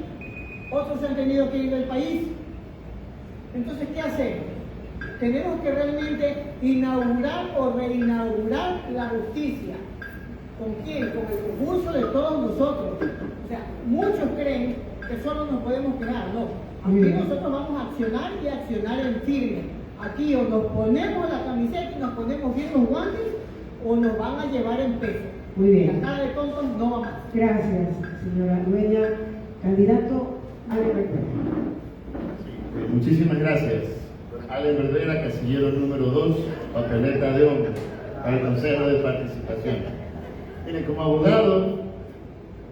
otros se han tenido que ir del país. Entonces, ¿qué hacemos? Tenemos que realmente inaugurar o reinaugurar la justicia. ¿Con quién? Con el concurso de todos nosotros. O sea, muchos creen que solo nos podemos quedar. No, aquí nosotros vamos a accionar y accionar en firme. Aquí o nos ponemos la camiseta y nos ponemos bien los guantes o nos van a llevar en peso. Muy bien. La cara de tontos no va más. Gracias, señora Dueña. Candidato Ale Verdera. Muchísimas gracias. Ale Verdera, casillero número 2, papeleta de hombre, al Consejo de Participación. Miren, como abogado,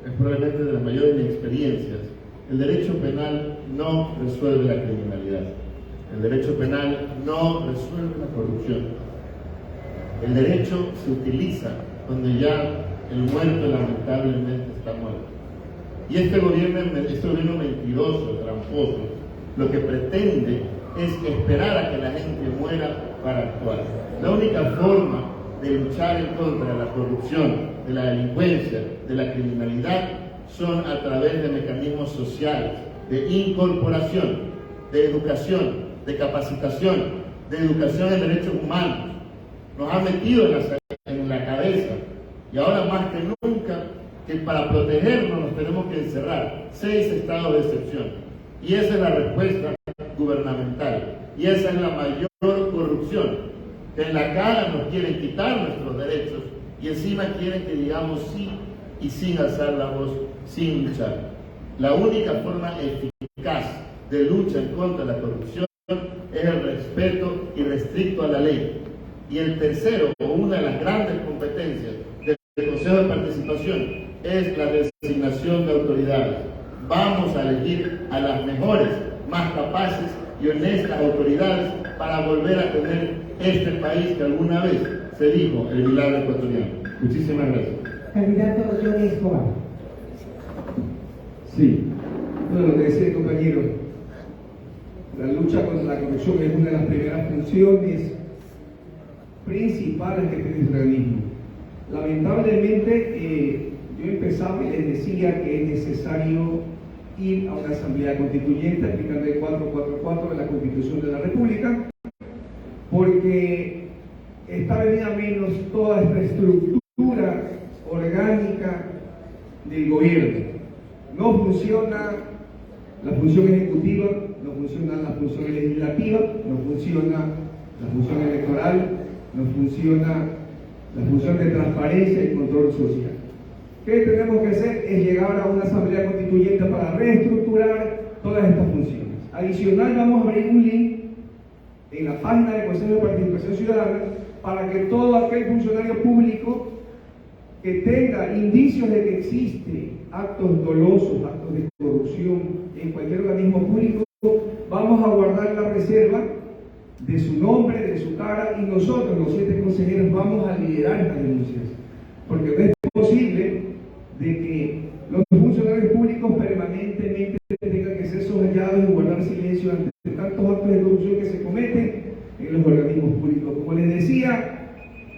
es probablemente de las mayores experiencias, el derecho penal no resuelve la criminalidad. el derecho penal no resuelve la corrupción. El derecho se utiliza cuando ya el muerto lamentablemente está muerto. Y este gobierno mentiroso, tramposo, lo que pretende es esperar a que la gente muera para actuar. La única forma de luchar en contra de la corrupción, de la delincuencia, de la criminalidad, son a través de mecanismos sociales, de incorporación, de educación, de capacitación, de educación en derechos humanos. Nos ha metido en la cabeza, y ahora más que nunca, que para protegernos nos tenemos que encerrar. 6 estados de excepción. Y esa es la respuesta gubernamental. Y esa es la mayor corrupción. Que en la cara nos quieren quitar nuestros derechos y encima quieren que digamos sí y sin alzar la voz, sin luchar. La única forma eficaz de lucha en contra de la corrupción es el respeto irrestricto a la ley. Y el tercero, o una de las grandes competencias del Consejo de Participación, es la designación de autoridades. Vamos a elegir a las mejores, más capaces y honestas autoridades para volver a tener este país que alguna vez se dijo el milagro ecuatoriano. Muchísimas gracias. Candidato Johnny Escobar. Sí, bueno, lo que decía el compañero, la lucha contra la corrupción es una de las primeras funciones principales que tiene el organismo. Lamentablemente, yo empezaba y les decía que es necesario ir a una asamblea constituyente aplicando el 444 de la Constitución de la República, porque está venida a menos toda esta estructura orgánica del gobierno. No funciona la función ejecutiva, no funciona la función legislativa, no funciona la función electoral, no funciona la función de transparencia y control social. ¿Qué tenemos que hacer? Es llegar a una asamblea constituyente para reestructurar todas estas funciones. Adicional, vamos a abrir un link en la página del Consejo de Participación Ciudadana para que todo aquel funcionario público que tenga indicios de que existe actos dolosos, actos de corrupción en cualquier organismo público, vamos a guardar la reserva de su nombre, de su cara, y nosotros, los 7 consejeros, vamos a liderar estas denuncias. Porque no es posible de que los funcionarios públicos permanentemente tengan que ser somellados y guardar silencio ante tantos actos de corrupción que se cometen en los organismos públicos. Como les decía,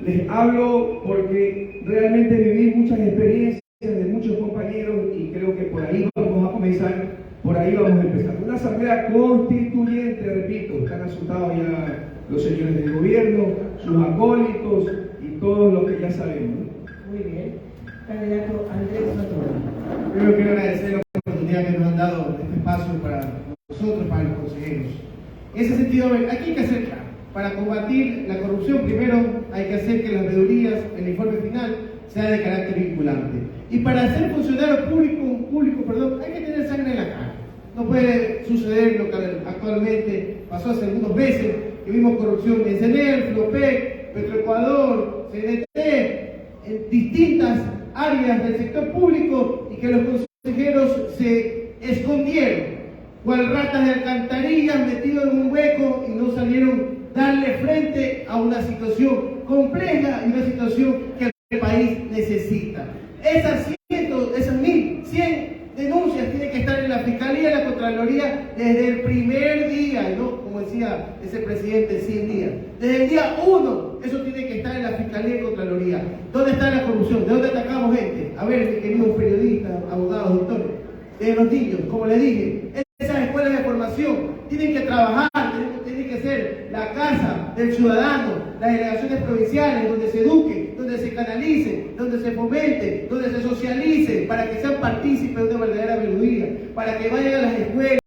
les hablo porque realmente viví muchas experiencias de muchos compañeros y creo que por ahí vamos a comenzar, por ahí vamos a empezar. Una asamblea constituyente, repito, están asustados ya los señores del gobierno, sus acólitos y todo lo que ya sabemos. Muy bien. Candidato Andrés Matorra. Primero quiero agradecer la oportunidad que nos han dado este espacio para nosotros, para los consejeros. En ese sentido, aquí hay que hacer claro. Para combatir la corrupción, primero hay que hacer que las veedurías, el informe final, sea de carácter vinculante. Y para ser funcionario público, hay que tener sangre en la cara. No puede suceder lo que actualmente pasó hace algunos meses, que vimos corrupción en CENER, FLOPEC, Petroecuador, CNT, en distintas áreas del sector público, y que los consejeros se escondieron, cual ratas de alcantarilla metidos en un hueco, y no salieron darle frente a una situación compleja y una situación que el país necesita. Esas 1100 denuncias tienen que estar en la Fiscalía y la Contraloría desde el primer día, y no, como decía ese presidente, 100 días. Desde el día 1, eso tiene que estar en la Fiscalía y Contraloría. ¿Dónde está la corrupción? ¿De dónde atacamos gente? A ver, mis queridos periodistas, abogados, doctores, de los niños, como les dije, esas escuelas de formación tienen que trabajar, tienen que ser la casa del ciudadano, las delegaciones provinciales, donde se eduque, donde se canalice, donde se fomente, donde se socialice, para que sean partícipes de una verdadera veeduría, para que vayan a las escuelas,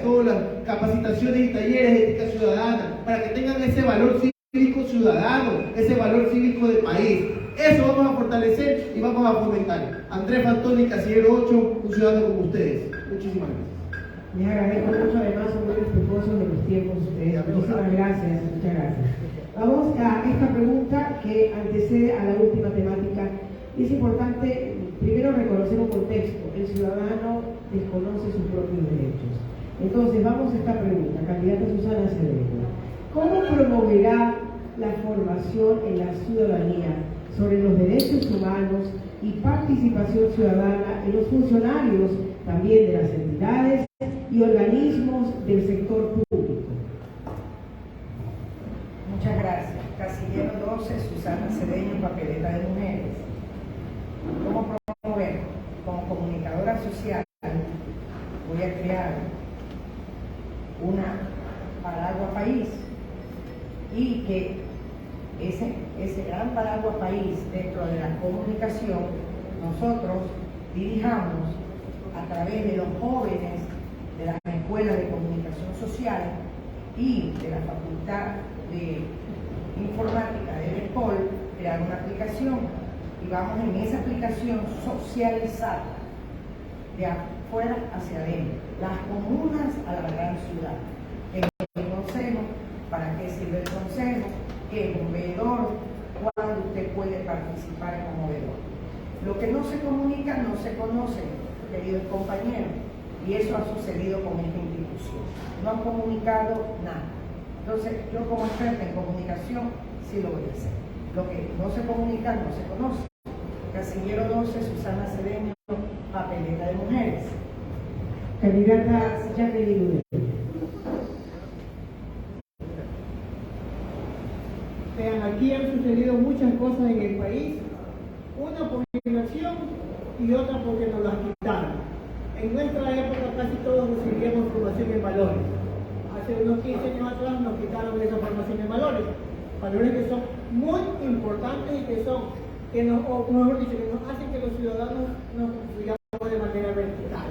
todas las capacitaciones y talleres de ética ciudadana, para que tengan ese valor cívico ciudadano, ese valor cívico del país. Eso vamos a fortalecer y vamos a fomentar. Andrés Fantoni, casillero 8, un ciudadano como ustedes. Muchísimas gracias. Les agradezco mucho, además son muy respetuosos de los tiempos de ustedes. Muchísimas gracias, muchas gracias. Vamos a esta pregunta que antecede a la última temática. Es importante primero reconocer un contexto. El ciudadano desconoce sus propios derechos. Entonces, vamos a esta pregunta, candidata Susana Cedeño. ¿Cómo promoverá la formación en la ciudadanía sobre los derechos humanos y participación ciudadana en los funcionarios también de las entidades y organismos del sector público? Muchas gracias. Casillero 12, Susana Cedeño, papeleta de mujeres. ¿Cómo promover? Como comunicadora social, voy a crear una paraguas país y que ese gran paraguas país dentro de la comunicación nosotros dirijamos a través de los jóvenes de las escuelas de comunicación social y de la Facultad de Informática de ESPOL, crear una aplicación y vamos en esa aplicación socializar de afuera hacia adentro, las comunas a la gran ciudad. En el consejo, ¿para qué sirve el consejo? ¿Qué es un veedor? ¿Cuándo usted puede participar como veedor? Lo que no se comunica no se conoce, queridos compañeros, y eso ha sucedido con esta institución. No han comunicado nada. Entonces, yo como experta en comunicación, sí lo voy a hacer. Lo que no se comunica, no se conoce. Casillero 12, Susana Cedeño, papeleta de mujeres. Candidata Jacqueline Udell. Vean, aquí han sucedido muchas cosas en el país, una por inacción y otra porque nos las quitaron. En nuestra época casi todos recibíamos formación en valores. Hace unos 15 años atrás nos quitaron esa formación en valores. Valores que son muy importantes y que son, o mejor dicho, que nos hacen que los ciudadanos nos construyamos de manera vertical.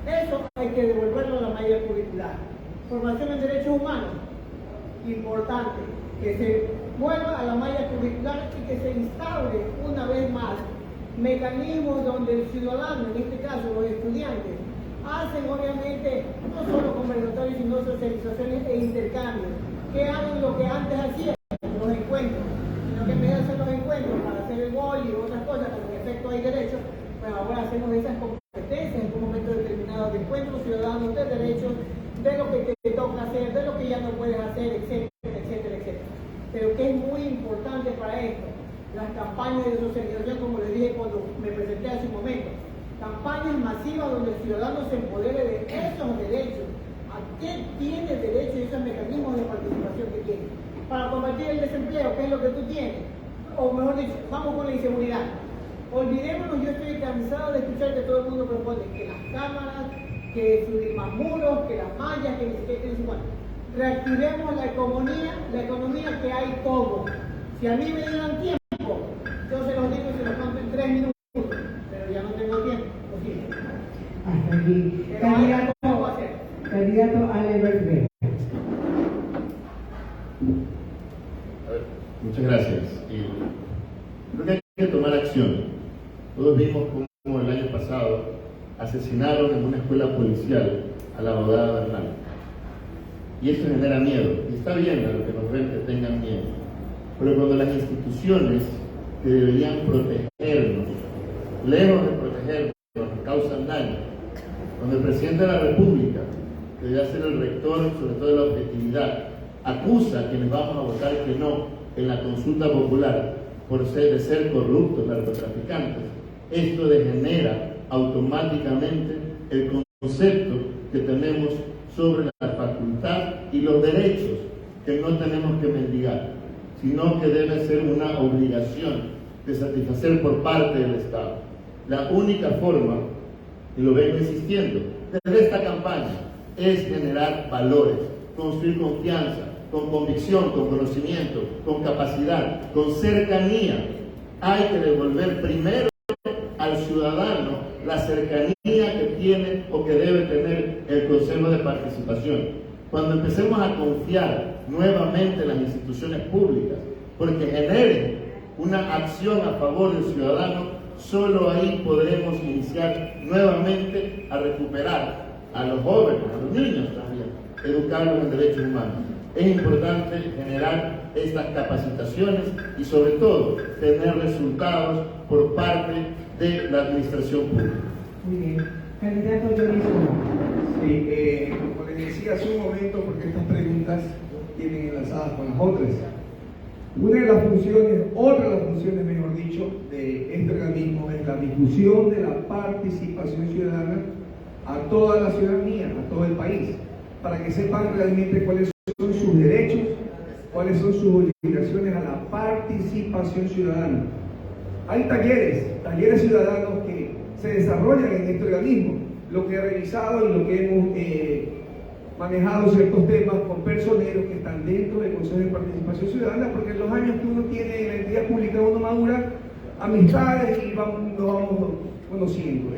Eso hay que devolverlo a la malla curricular. Formación en derechos humanos, importante, que se vuelva a la malla curricular y que se instaure una vez más mecanismos donde el ciudadano, en este caso los estudiantes, hacen obviamente no solo conversatorios sino socializaciones e intercambios, que hagan lo que antes hacían, los encuentros, sino que en vez de hacer los encuentros para hacer el boli y otras cosas, que en efecto hay derechos, pues ahora hacemos esas competencias en un momento determinado de encuentros ciudadanos de derechos, de lo que te toca hacer, de lo que ya no puedes hacer, etcétera, etcétera, etcétera. Pero que es muy importante para esto, las campañas de socialización, como les dije cuando me presenté hace un momento, campañas masivas donde el ciudadano se empodere de esos derechos, a qué tiene derecho y esos mecanismos de participación que tiene. Para combatir el desempleo, ¿qué es lo que tú tienes? O mejor dicho, vamos con la inseguridad. Olvidémonos, yo estoy cansado de escuchar que todo el mundo propone que las cámaras, que subir más muros, que las mallas, que ni siquiera que igual. Reactivemos la economía que hay todo. Si a mí me dieran tiempo, yo se los digo y se los cuento en 3 minutos, pero ya no tengo tiempo, posible. Hasta aquí. Candidato Albert Rivera. Muchas gracias. Creo que hay que tomar acción. Todos vimos cómo el año pasado asesinaron en una escuela policial a la abogada Bernal. Y eso genera miedo. Y está bien a los que nos ven que tengan miedo. Pero cuando las instituciones que deberían protegernos, lejos de protegernos, nos causan daño, cuando el presidente de la República, que debe ser el rector sobre todo de la objetividad, acusa a quienes vamos a votar que no en la consulta popular por ser corruptos, narcotraficantes, esto degenera automáticamente el concepto que tenemos sobre la facultad y los derechos que no tenemos que mendigar, sino que debe ser una obligación de satisfacer por parte del Estado. La única forma, y lo vengo insistiendo, desde esta campaña, es generar valores, construir confianza, con convicción, con conocimiento, con capacidad, con cercanía. Hay que devolver primero al ciudadano la cercanía que tiene o que debe tener el Consejo de Participación. Cuando empecemos a confiar nuevamente en las instituciones públicas, porque generen una acción a favor del ciudadano, solo ahí podremos iniciar nuevamente a recuperar a los jóvenes, a los niños también, educarlos en derechos humanos. Es importante generar estas capacitaciones y sobre todo tener resultados por parte de la administración pública. Muy bien. Candidato Dionisio. Sí, decía hace un momento, porque estas preguntas tienen enlazadas con las otras. Una de las funciones, otra de las funciones, mejor dicho, de este organismo es la difusión de la participación ciudadana a toda la ciudadanía, a todo el país, para que sepan realmente cuáles son sus derechos, cuáles son sus obligaciones a la participación ciudadana. Hay talleres ciudadanos que se desarrollan en este organismo. Lo que he revisado y lo que hemos manejado ciertos temas con personeros que están dentro del Consejo de Participación Ciudadana, porque en los años que uno tiene en la entidad pública uno madura amistades y nos vamos conociendo.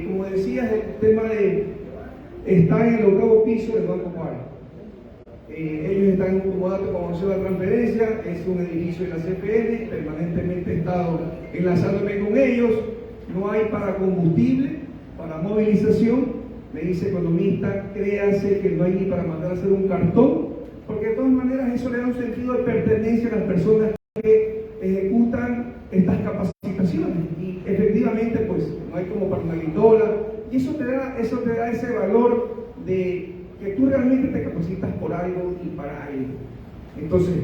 Como decías, el tema está en el 8º piso del Banco Guara. Ellos están como dato como de transferencia, es un edificio de la CPN, permanentemente he estado enlazándome con ellos, no hay para combustible, para movilización. Me dice economista, créanse que no hay ni para mandar a hacer un cartón, porque de todas maneras eso le da un sentido de pertenencia a las personas que ejecutan estas capacitaciones. Y efectivamente, pues, no hay como para una guindola, y eso te da ese valor de que tú realmente te capacitas por algo y para algo. Entonces,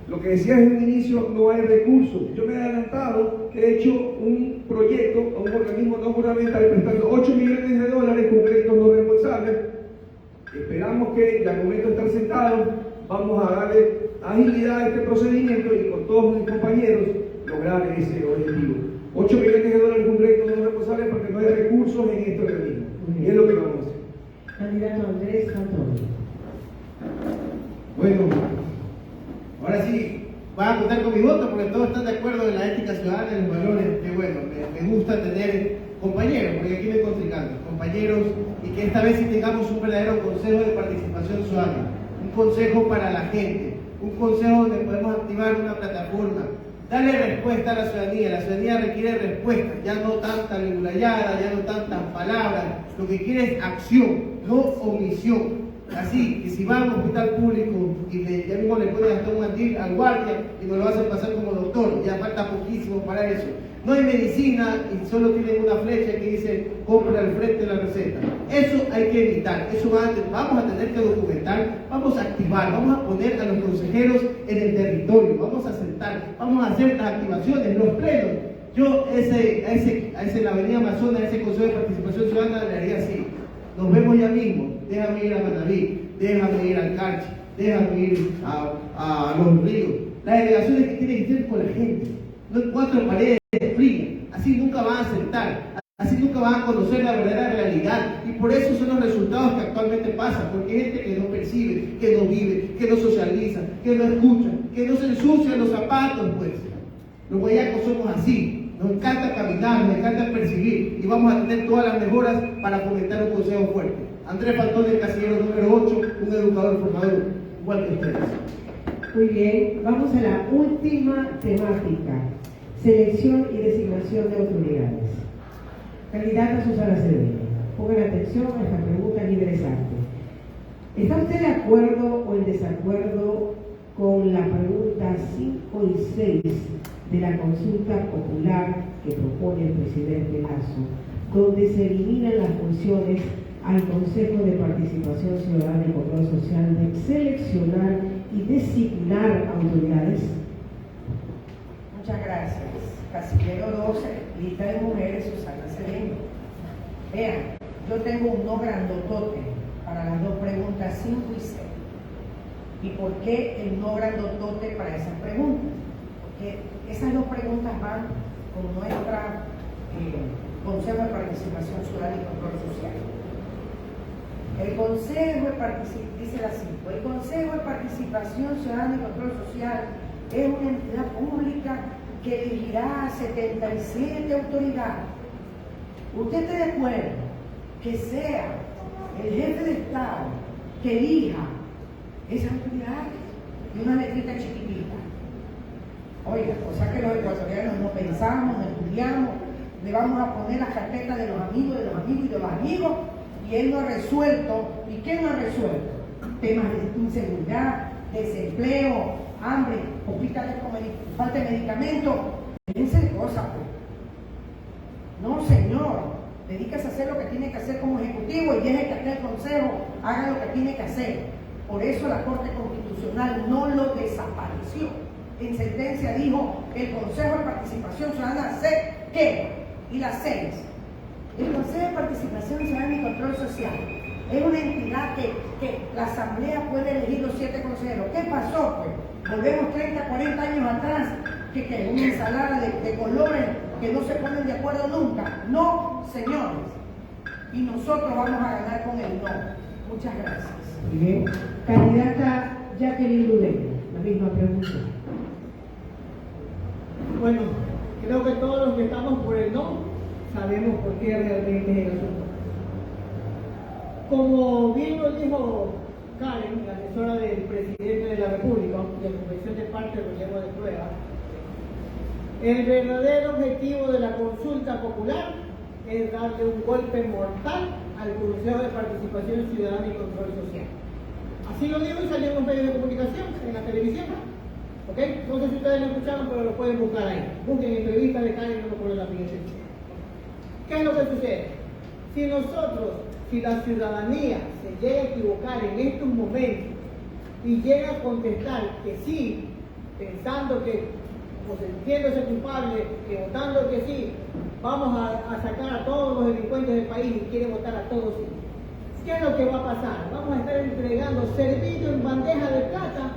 lo que decías en un inicio, no hay recursos. Yo me he adelantado, he hecho un proyecto a un organismo no gubernamental prestando $8 millones con créditos no reembolsables. Esperamos que al momento de estar sentados vamos a darle agilidad a este procedimiento y con todos mis compañeros lograr ese objetivo. $8 millones con créditos no reembolsables porque no hay recursos en este organismo. Y es lo que vamos a hacer. Candidato Andrés Antonio. Bueno, ahora sí, van a contar con mi voto porque todos están de acuerdo en la ética ciudadana, en los valores, que bueno, me gusta tener compañeros, porque aquí me contrincante, compañeros, y que esta vez sí tengamos un verdadero consejo de participación ciudadana, un consejo para la gente, un consejo donde podemos activar una plataforma, darle respuesta a la ciudadanía requiere respuesta, ya no tanta legulayada, ya no tantas palabras, lo que quiere es acción, no omisión. Así que si va a un hospital público y ya mismo le ponen hasta un antil al guardia y nos lo hacen pasar como doctor, ya falta poquísimo para eso. No hay medicina y solo tienen una flecha que dice compra al frente de la receta. Eso hay que evitar, eso vamos a tener que documentar, vamos a activar, vamos a poner a los consejeros en el territorio, vamos a sentar, vamos a hacer las activaciones, los plenos. Yo en la Avenida Amazonas, ese Consejo de Participación Ciudadana le haría así. Nos vemos ya mismo, déjame ir a Manaví, déjame ir al Carchi, déjame ir a Los Ríos. Las delegaciones que tienen que ser con la gente, no en 4 paredes frías, así nunca van a sentar, así nunca van a conocer la verdadera realidad. Y por eso son los resultados que actualmente pasan, porque hay gente que no percibe, que no vive, que no socializa, que no escucha, que no se ensucia los zapatos, pues. Los guayacos somos así. Nos encanta caminar, nos encanta percibir y vamos a tener todas las mejoras para fomentar un consejo fuerte. Andrés Faltón, el casillero número 8, un educador formador, igual que ustedes. Muy bien, vamos a la última temática, selección y designación de autoridades. Candidata Susana Cedeño, pongan atención a esta pregunta interesante. ¿Está usted de acuerdo o en desacuerdo con la pregunta 5 y 6 de la consulta popular que propone el presidente Lasso, donde se eliminan las funciones al Consejo de Participación Ciudadana y Control Social de seleccionar y designar autoridades? Muchas gracias. Casillero 12, lista de mujeres, Susana Cedeño. Vean, yo tengo un no grandotote para las dos preguntas 5 y 6. ¿Y por qué el no grandotote para esas preguntas? Porque esas dos preguntas van con nuestra Consejo de Participación Ciudadana y Control Social. El Consejo de Participación, dice la 5, el Consejo de Participación Ciudadana y Control Social es una entidad pública que elegirá a 77 autoridades. ¿Usted está de acuerdo que sea el jefe de Estado que elija esas autoridades y una letrita chiquitita? Oiga, o sea que los ecuatorianos no pensamos, no estudiamos, le vamos a poner las carpetas de los amigos, de los amigos y de los amigos, y él no ha resuelto. ¿Y qué no ha resuelto? Temas de inseguridad, desempleo, hambre, hospitales con falta de medicamentos. Fíjense de cosas, pues. No, señor. Dedíquese a hacer lo que tiene que hacer como ejecutivo y deje que aquel consejo haga lo que tiene que hacer. Por eso la Corte Constitucional no lo desapareció. En sentencia dijo que el Consejo de Participación Ciudadana se queda. Y las 6. El Consejo de Participación Ciudadana y Control Social es una entidad que la Asamblea puede elegir los 7 consejeros. ¿Qué pasó? Pues volvemos 30, 40 años atrás, que una ensalada de colores que no se ponen de acuerdo nunca. No, señores. Y nosotros vamos a ganar con el no. Muchas gracias. Muy bien. Candidata Jacqueline Ludeño, la misma pregunta. Bueno, creo que todos los que estamos por el no sabemos por qué realmente es el asunto. Como bien lo dijo Karen, la asesora del presidente de la República, y en convención de parte del relevo de prueba, el verdadero objetivo de la consulta popular es darle un golpe mortal al Consejo de Participación Ciudadana y Control Social. Así lo digo y salió en los medios de comunicación, en la televisión. ¿Ok? No sé si ustedes lo escucharon, pero lo pueden buscar ahí. Busquen entrevistas de Karen y no lo ponen la siguiente. ¿Qué es lo que sucede? Si la ciudadanía se llega a equivocar en estos momentos y llega a contestar que sí, pensando que, o sintiéndose culpable, que votando que sí, vamos a sacar a todos los delincuentes del país y quiere votar a todos sí, ¿qué es lo que va a pasar? Vamos a estar entregando servicio en bandeja de plata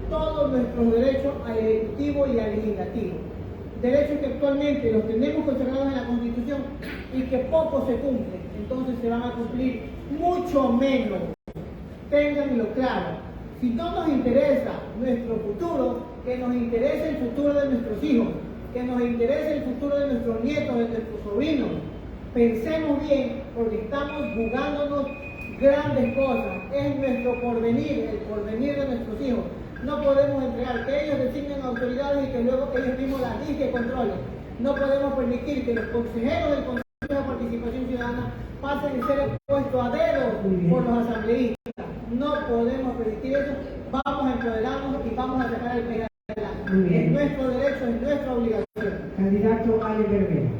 todos nuestros derechos al Ejecutivo y al Legislativo. Derechos que actualmente los tenemos consagrados en la Constitución y que poco se cumplen, entonces se van a cumplir mucho menos. Ténganlo claro. Si no nos interesa nuestro futuro, que nos interese el futuro de nuestros hijos, que nos interese el futuro de nuestros nietos, de nuestros sobrinos. Pensemos bien, porque estamos jugándonos grandes cosas. Es nuestro porvenir, el porvenir de nuestros hijos. No podemos entregar que ellos designen autoridades y que luego ellos mismos las dirigen y controlen. No podemos permitir que los consejeros del Consejo de Participación Ciudadana pasen a ser puestos a dedo por los asambleístas. No podemos permitir eso. Vamos a empoderarnos y vamos a sacar el país adelante. Es nuestro derecho, es nuestra obligación. Candidato Ale Berbera.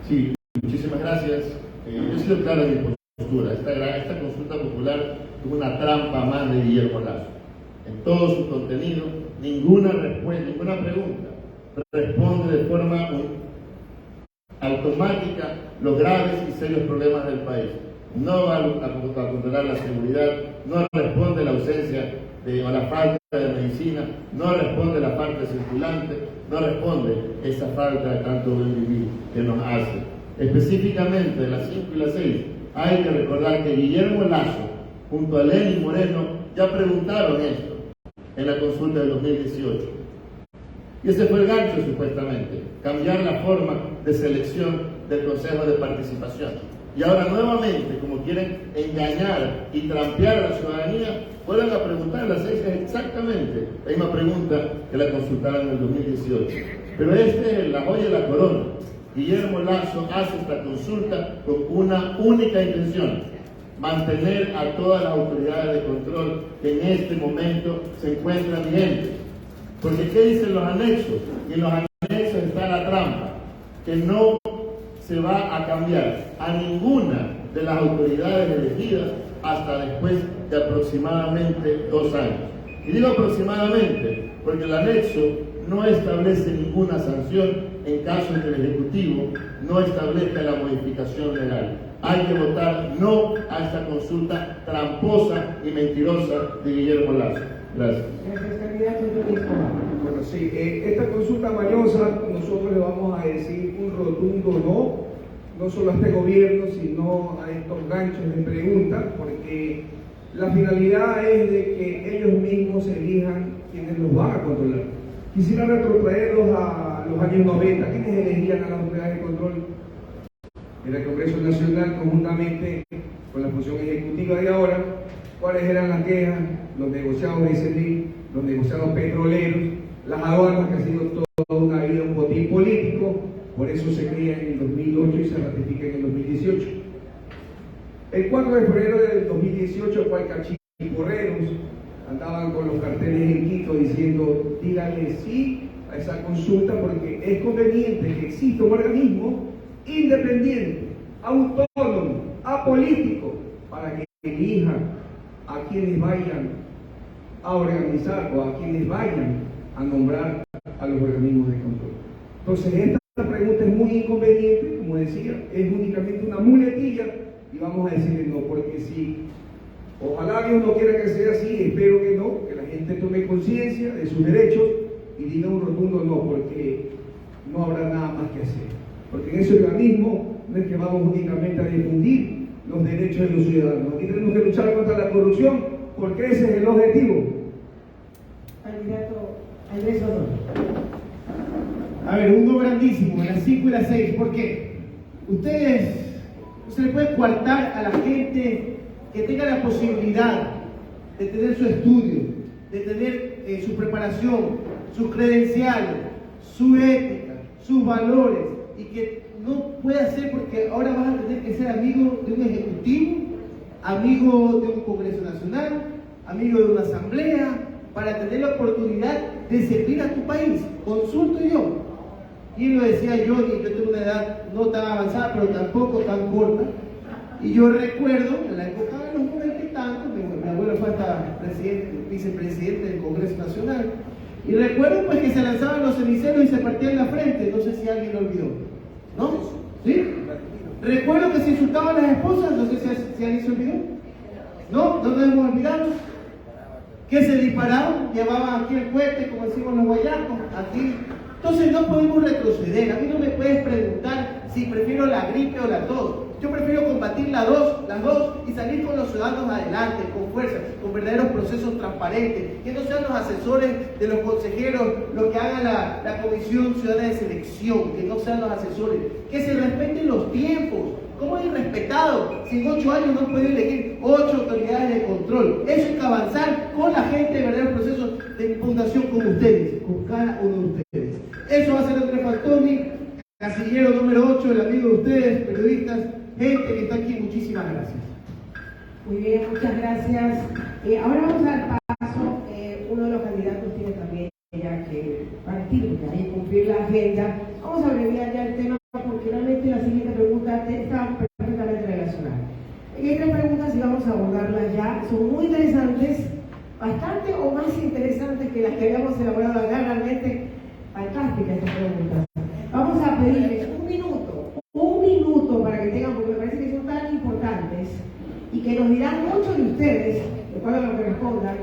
Sí, muchísimas gracias. Yo he sido claro en mi postura. Esta consulta popular es una trampa más de Guillermo Lasso. En todo su contenido, ninguna pregunta responde de forma automática los graves y serios problemas del país. No va a controlar la seguridad, no responde la ausencia o la falta de medicina, no responde la falta circulante, no responde esa falta de tanto buen vivir que nos hace. Específicamente de las 5 y las 6, hay que recordar que Guillermo Lasso, junto a Lenín Moreno, ya preguntaron esto en la consulta del 2018. Y ese fue el gancho, supuestamente, cambiar la forma de selección del Consejo de Participación. Y ahora nuevamente, como quieren engañar y trampear a la ciudadanía, vuelven a preguntar las 6 exactamente la misma pregunta que la consultaron en el 2018. Pero este es la joya de la corona. Guillermo Lasso hace esta consulta con una única intención: mantener a todas las autoridades de control que en este momento se encuentran vigentes. Porque ¿qué dicen los anexos? Y en los anexos está la trampa, que no se va a cambiar a ninguna de las autoridades elegidas hasta después de aproximadamente 2 años. Y digo aproximadamente porque el anexo no establece ninguna sanción en caso de que el Ejecutivo no establezca la modificación legal. Hay que votar no a esta consulta tramposa y mentirosa de Guillermo Lasso. Gracias. Gracias, candidato Jordi Escobar. Bueno, sí, esta consulta mañosa nosotros le vamos a decir un rotundo no solo a este gobierno, sino a estos ganchos de preguntas, porque la finalidad es de que ellos mismos elijan quienes los van a controlar. Quisiera retrotraerlos a los años 90. ¿Quiénes elegían a las autoridades de control? Era el Congreso Nacional, conjuntamente con la función ejecutiva de ahora. ¿Cuáles eran las quejas? Los negociados de CENIC, los negociados petroleros, las aduanas, que ha sido toda una vida un botín político. Por eso se crea en el 2008 y se ratifica en el 2018. El 4 de febrero del 2018, cualcachiporreros andaban con los carteles en Quito diciendo: díganle sí a esa consulta porque es conveniente que exista un organismo independiente, autónomo, apolítico, para que elija a quienes vayan a organizar o a quienes vayan a nombrar a los organismos de control. Entonces, esta pregunta es muy inconveniente, como decía, es únicamente una muletilla y vamos a decirle no, porque si ojalá Dios no quiera que sea así, espero que no, que la gente tome conciencia de sus derechos y diga un rotundo no, porque no habrá nada más que hacer. Porque en ese organismo no es que vamos únicamente a difundir los derechos de los ciudadanos, aquí tenemos que luchar contra la corrupción, porque ese es el objetivo. Candidato Andrés Odón. A ver, un no grandísimo, las 5 y las 6. ¿Por qué? Ustedes, no se le puede coartar a la gente que tenga la posibilidad de tener su estudio, de tener su preparación, sus credenciales, su ética, sus valores, y que no pueda ser porque ahora vas a tener que ser amigo de un ejecutivo, amigo de un Congreso Nacional, amigo de una asamblea, para tener la oportunidad de servir a tu país. Consulto yo. Y lo decía Johnny, yo tengo una edad no tan avanzada, pero tampoco tan corta. Y yo recuerdo, en la época de los 90 y tantos, mi abuelo fue hasta vicepresidente del Congreso Nacional. Y recuerdo pues que se lanzaban los ceniceros y se partían la frente. No sé si alguien lo olvidó. ¿No? ¿Sí? Recuerdo que se insultaban a las esposas. No sé si alguien se olvidó. ¿No? ¿No nos hemos olvidado? Que se disparaban, llevaban aquí el cohete, como decimos los guayacos, aquí. Entonces no podemos retroceder. A mí no me puedes preguntar si prefiero la gripe o la tos. Yo prefiero combatir las dos y salir con los ciudadanos adelante, con fuerza, con verdaderos procesos transparentes, que no sean los asesores de los consejeros los que hagan la Comisión Ciudadana de Selección, que no sean los asesores, que se respeten los tiempos. ¿Cómo es irrespetado? Si en 8 años no puede elegir 8 autoridades de control. Eso hay que avanzar con la gente de verdaderos procesos de impugnación con ustedes, con cada uno de ustedes. Eso va a ser Andrés Faltoni, casillero número 8, el amigo de ustedes, periodistas, gente que está aquí. Muchísimas gracias. Muy bien, muchas gracias. Ahora vamos a dar paso. Uno de los candidatos tiene también ya que partir, porque hay que cumplir la agenda. Vamos a abreviar ya el tema porque realmente la siguiente pregunta está perfectamente relacionada. Hay 3 preguntas y vamos a abordarlas ya. Son muy interesantes, bastante o más interesantes que las que habíamos elaborado acá. Realmente fantásticas estas preguntas. Vamos a pedirles un minuto para que tengan, porque me parece que son tan importantes y que nos dirán mucho de ustedes, de acuerdo a lo que respondan.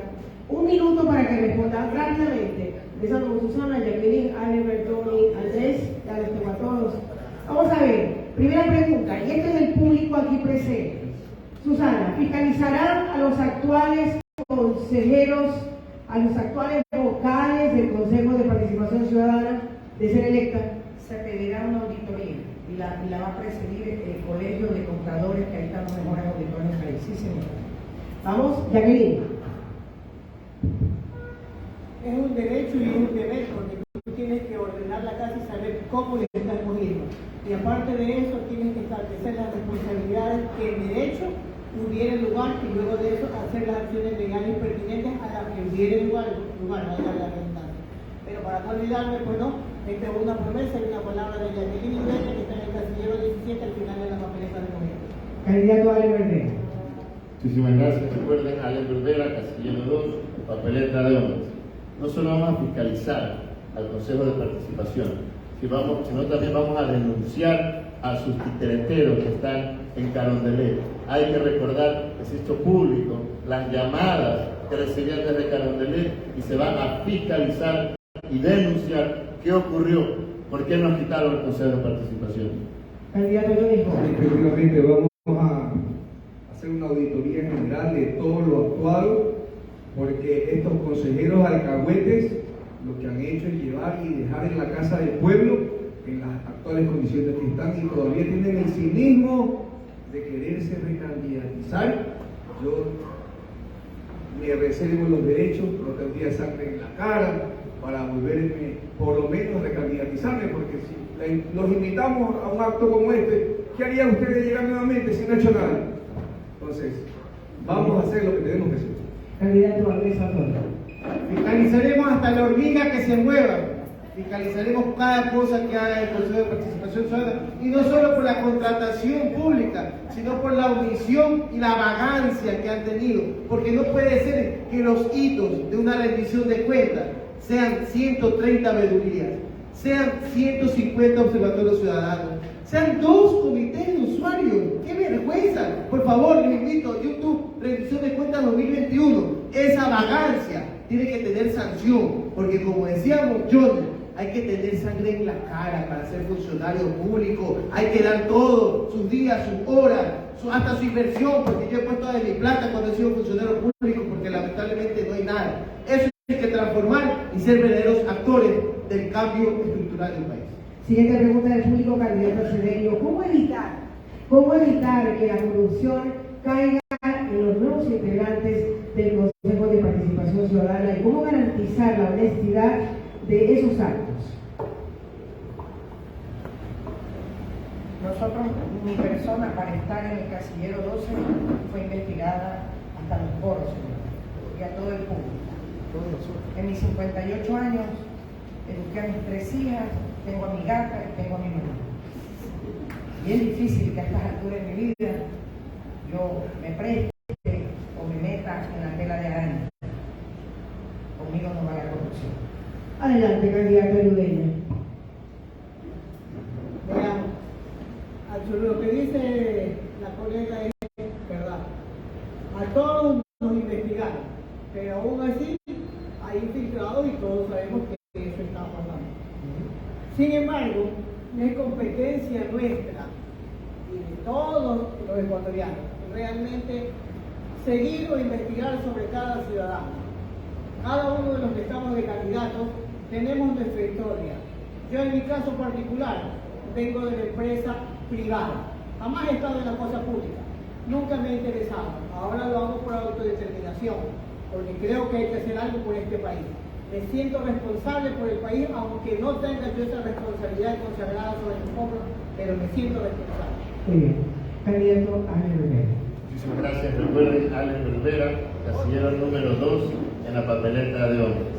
Un minuto para que respondan rápidamente, empezando con Susana, Jacqueline, Ale, Bertoni, Andrés, ya los tengo a todos. Vamos a ver, primera pregunta, y este es el público aquí presente. Susana, ¿fiscalizarán a los actuales consejeros, a los actuales vocales del Consejo de Participación Ciudadana de ser electa? Se pedirá una auditoría y la va a presidir el Colegio de Contadores, que ahí están los mejores auditores del país. Sí, señor. Vamos, Jacqueline. Es un derecho y un deber, porque tú tienes que ordenar la casa y saber cómo le estás moviendo. Y aparte de eso, tienes que establecer las responsabilidades que en derecho hubiera lugar y luego de eso hacer las acciones legales pertinentes a las que hubiera lugar, no a la redundancia. Pero para no olvidarme, pues no, esta es una promesa y una palabra de Jacqueline Iglesias, que está en el casillero 17 al final de la papeleta de gobierno. Candidato Ale Verdera. Muchísimas gracias. Recuerden, Ale Verdera, casillero 2, papeleta de hombres. No solo vamos a fiscalizar al Consejo de Participación, sino también vamos a denunciar a sus titereteros que están en Carondelet. Hay que recordar que se hizo público las llamadas que recibían desde Carondelet y se van a fiscalizar y denunciar qué ocurrió, por qué nos quitaron el Consejo de Participación. Candidato Johnny Jones. Efectivamente, vamos a hacer una auditoría general de todo lo actuado, porque estos consejeros alcahuetes lo que han hecho es llevar y dejar en la casa del pueblo en las actuales condiciones que están y todavía tienen el cinismo de quererse recandidatizar. Yo me reservo los derechos, no tendría sangre en la cara para volverme, por lo menos, recandidatizarme, porque si los invitamos a un acto como este, ¿qué harían ustedes llegar nuevamente si no he hecho nada? Entonces, vamos a hacer lo que tenemos que hacer. Candidato Andrés Faltoni. Fiscalizaremos hasta la hormiga que se mueva. fiscalizaremos cada cosa que haga el Consejo de Participación Ciudadana, y no solo por la contratación pública, sino por la omisión y la vagancia que han tenido, porque no puede ser que los hitos de una rendición de cuentas sean 130 veedurías, sean 150 observatorios ciudadanos, sean 2 comités de usuarios. ¡Qué vergüenza! Por favor, les invito, YouTube, rendición de cuentas 2021. Esa vagancia tiene que tener sanción, porque como decíamos, John, hay que tener sangre en la cara para ser funcionario público, hay que dar todo, sus días, sus horas, hasta su inversión, porque yo he puesto de mi plata cuando he sido funcionario público, porque lamentablemente no hay nada. Eso hay que transformar y ser verdaderos actores del cambio estructural del país. Siguiente pregunta del público, candidato Cedeño. ¿Cómo evitar que la corrupción caiga en los nuevos integrantes del Consejo de Participación Ciudadana y cómo garantizar la honestidad de esos actos? Nosotros, mi persona, para estar en el casillero 12, fue investigada hasta los poros, y a todo el público. En mis 58 años, eduqué a mis 3 hijas, tengo a mi gata y tengo a mi mamá. Y es difícil que a estas alturas de mi vida yo me preste o me meta en la tela de araña. Conmigo no va la corrupción. Adelante, candidato Ludeña. Veamos, lo que dice la colega es verdad. A todos nos investigaron, pero aún así hay infiltrados y todos sabemos que eso está pasando. Sin embargo, no es competencia nuestra y de todos los ecuatorianos realmente seguir o investigar sobre cada ciudadano. Cada uno de los que estamos de candidatos tenemos nuestra historia. Yo en mi caso particular vengo de la empresa privada, jamás he estado en la cosa pública, nunca me he interesado, ahora lo hago por autodeterminación, porque creo que hay que hacer algo por este país. Me siento responsable por el país, aunque no tenga yo esa responsabilidad consagrada sobre mis hombros, pero me siento responsable. Muy bien. Candidato Allen Rivera. Muchísimas gracias. Recuerden, Allen Rivera, casillero número 2 en la papeleta de hombres.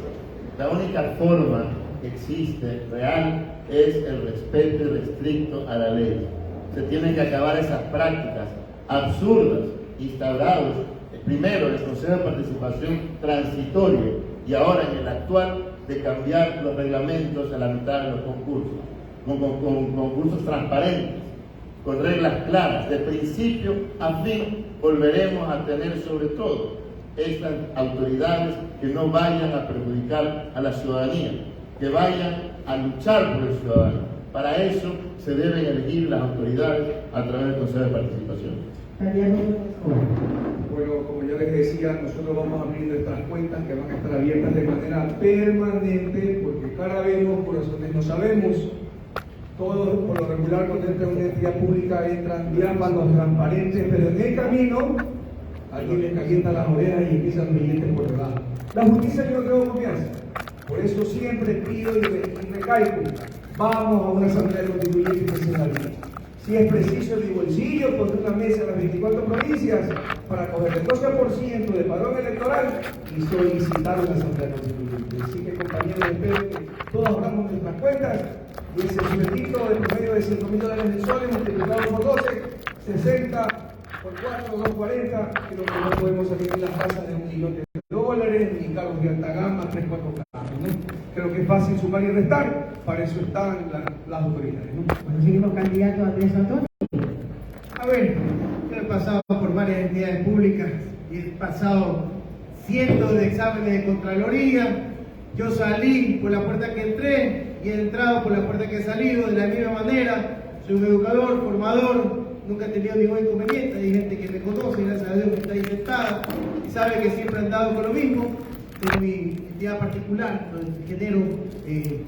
La única forma que existe real es el respeto irrestricto a la ley. Se tienen que acabar esas prácticas absurdas instauradas primero en el Consejo de Participación transitorio y ahora en el actual, de cambiar los reglamentos a la mitad de los concursos, con concursos transparentes, con reglas claras. De principio a fin volveremos a tener sobre todo estas autoridades que no vayan a perjudicar a la ciudadanía, que vayan a luchar por el ciudadano. Para eso se deben elegir las autoridades a través del Consejo de Participación. Bueno, como ya les decía, nosotros vamos a abrir nuestras cuentas que van a estar abiertas de manera permanente, porque cada vez por razones no sabemos. Todos, por lo regular, cuando entra una entidad pública, entran diáfanos transparentes, pero en el camino alguien les calienta las orejas y empiezan los billetes por debajo. La justicia yo no tengo confianza. Por eso siempre pido y recalco, vamos a una asamblea constituyente y que se la vida. Si es preciso en mi bolsillo, pondré una mesa en las 24 provincias para coger el 12% de padrón electoral y solicitar una asamblea constituyente. Así que, compañeros, espero que todos abramos nuestras cuentas y ese sueldito de promedio de $5.000 mensuales multiplicado por 12, 60 por 4, 240, creo que no podemos salir en las tasas de $1 millón, ni carros de alta gama, 3, 4 carros, ¿no? Creo que es fácil sumar y restar, para eso están las autoridades, ¿no? Bueno, seguimos candidato Andrés Antonio. A ver, yo he pasado por varias entidades públicas y he pasado cientos de exámenes de Contraloría. Yo salí por la puerta que entré y he entrado por la puerta que he salido de la misma manera. Soy un educador, formador, nunca he tenido ningún inconveniente. Hay gente que me conoce, gracias a Dios, que está infectada y sabe que siempre he andado con lo mismo. En mi entidad particular, donde genero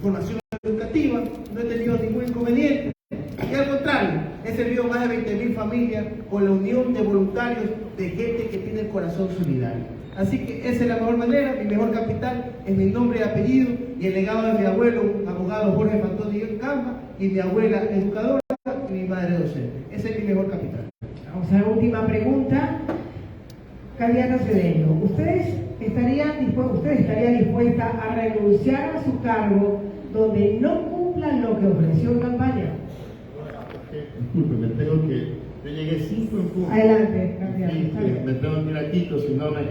formación educativa, no he tenido ningún inconveniente. Y al contrario, he servido más de 20.000 familias con la unión de voluntarios, de gente que tiene el corazón solidario. Así que esa es la mejor manera, mi mejor capital es mi nombre y apellido y el legado de mi abuelo, abogado Jorge Fantoni Gamba, y mi abuela educadora y mi madre docente. Ese es mi mejor capital. Vamos a la última pregunta. Candidato Cedeño, ¿usted estaría dispuesta a renunciar a su cargo donde no cumplan lo que ofreció en campaña. Disculpe, yo llegué 5 en punto. Adelante, candidato. Sí, me tengo que ir a Quito, si no me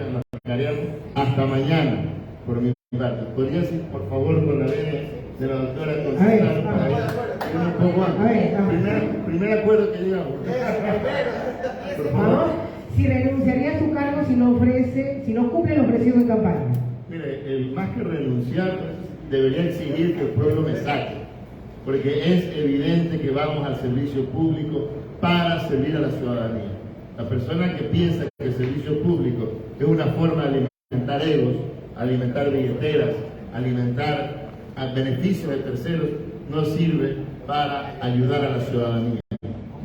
caerían hasta mañana, por mi parte. ¿Podría decir, por favor, con la venia de la doctora Concepción, para ir un poco antes? Primer acuerdo que llegamos. Por favor. Vamos, si renunciaría a su cargo si no cumple lo ofrecido en campaña. Mire, más que renunciar, debería exigir que el pueblo me saque, porque es evidente que vamos al servicio público para servir a la ciudadanía. La persona que piensa que el servicio público es una forma de alimentar egos, alimentar billeteras, alimentar al beneficio de terceros, no sirve para ayudar a la ciudadanía.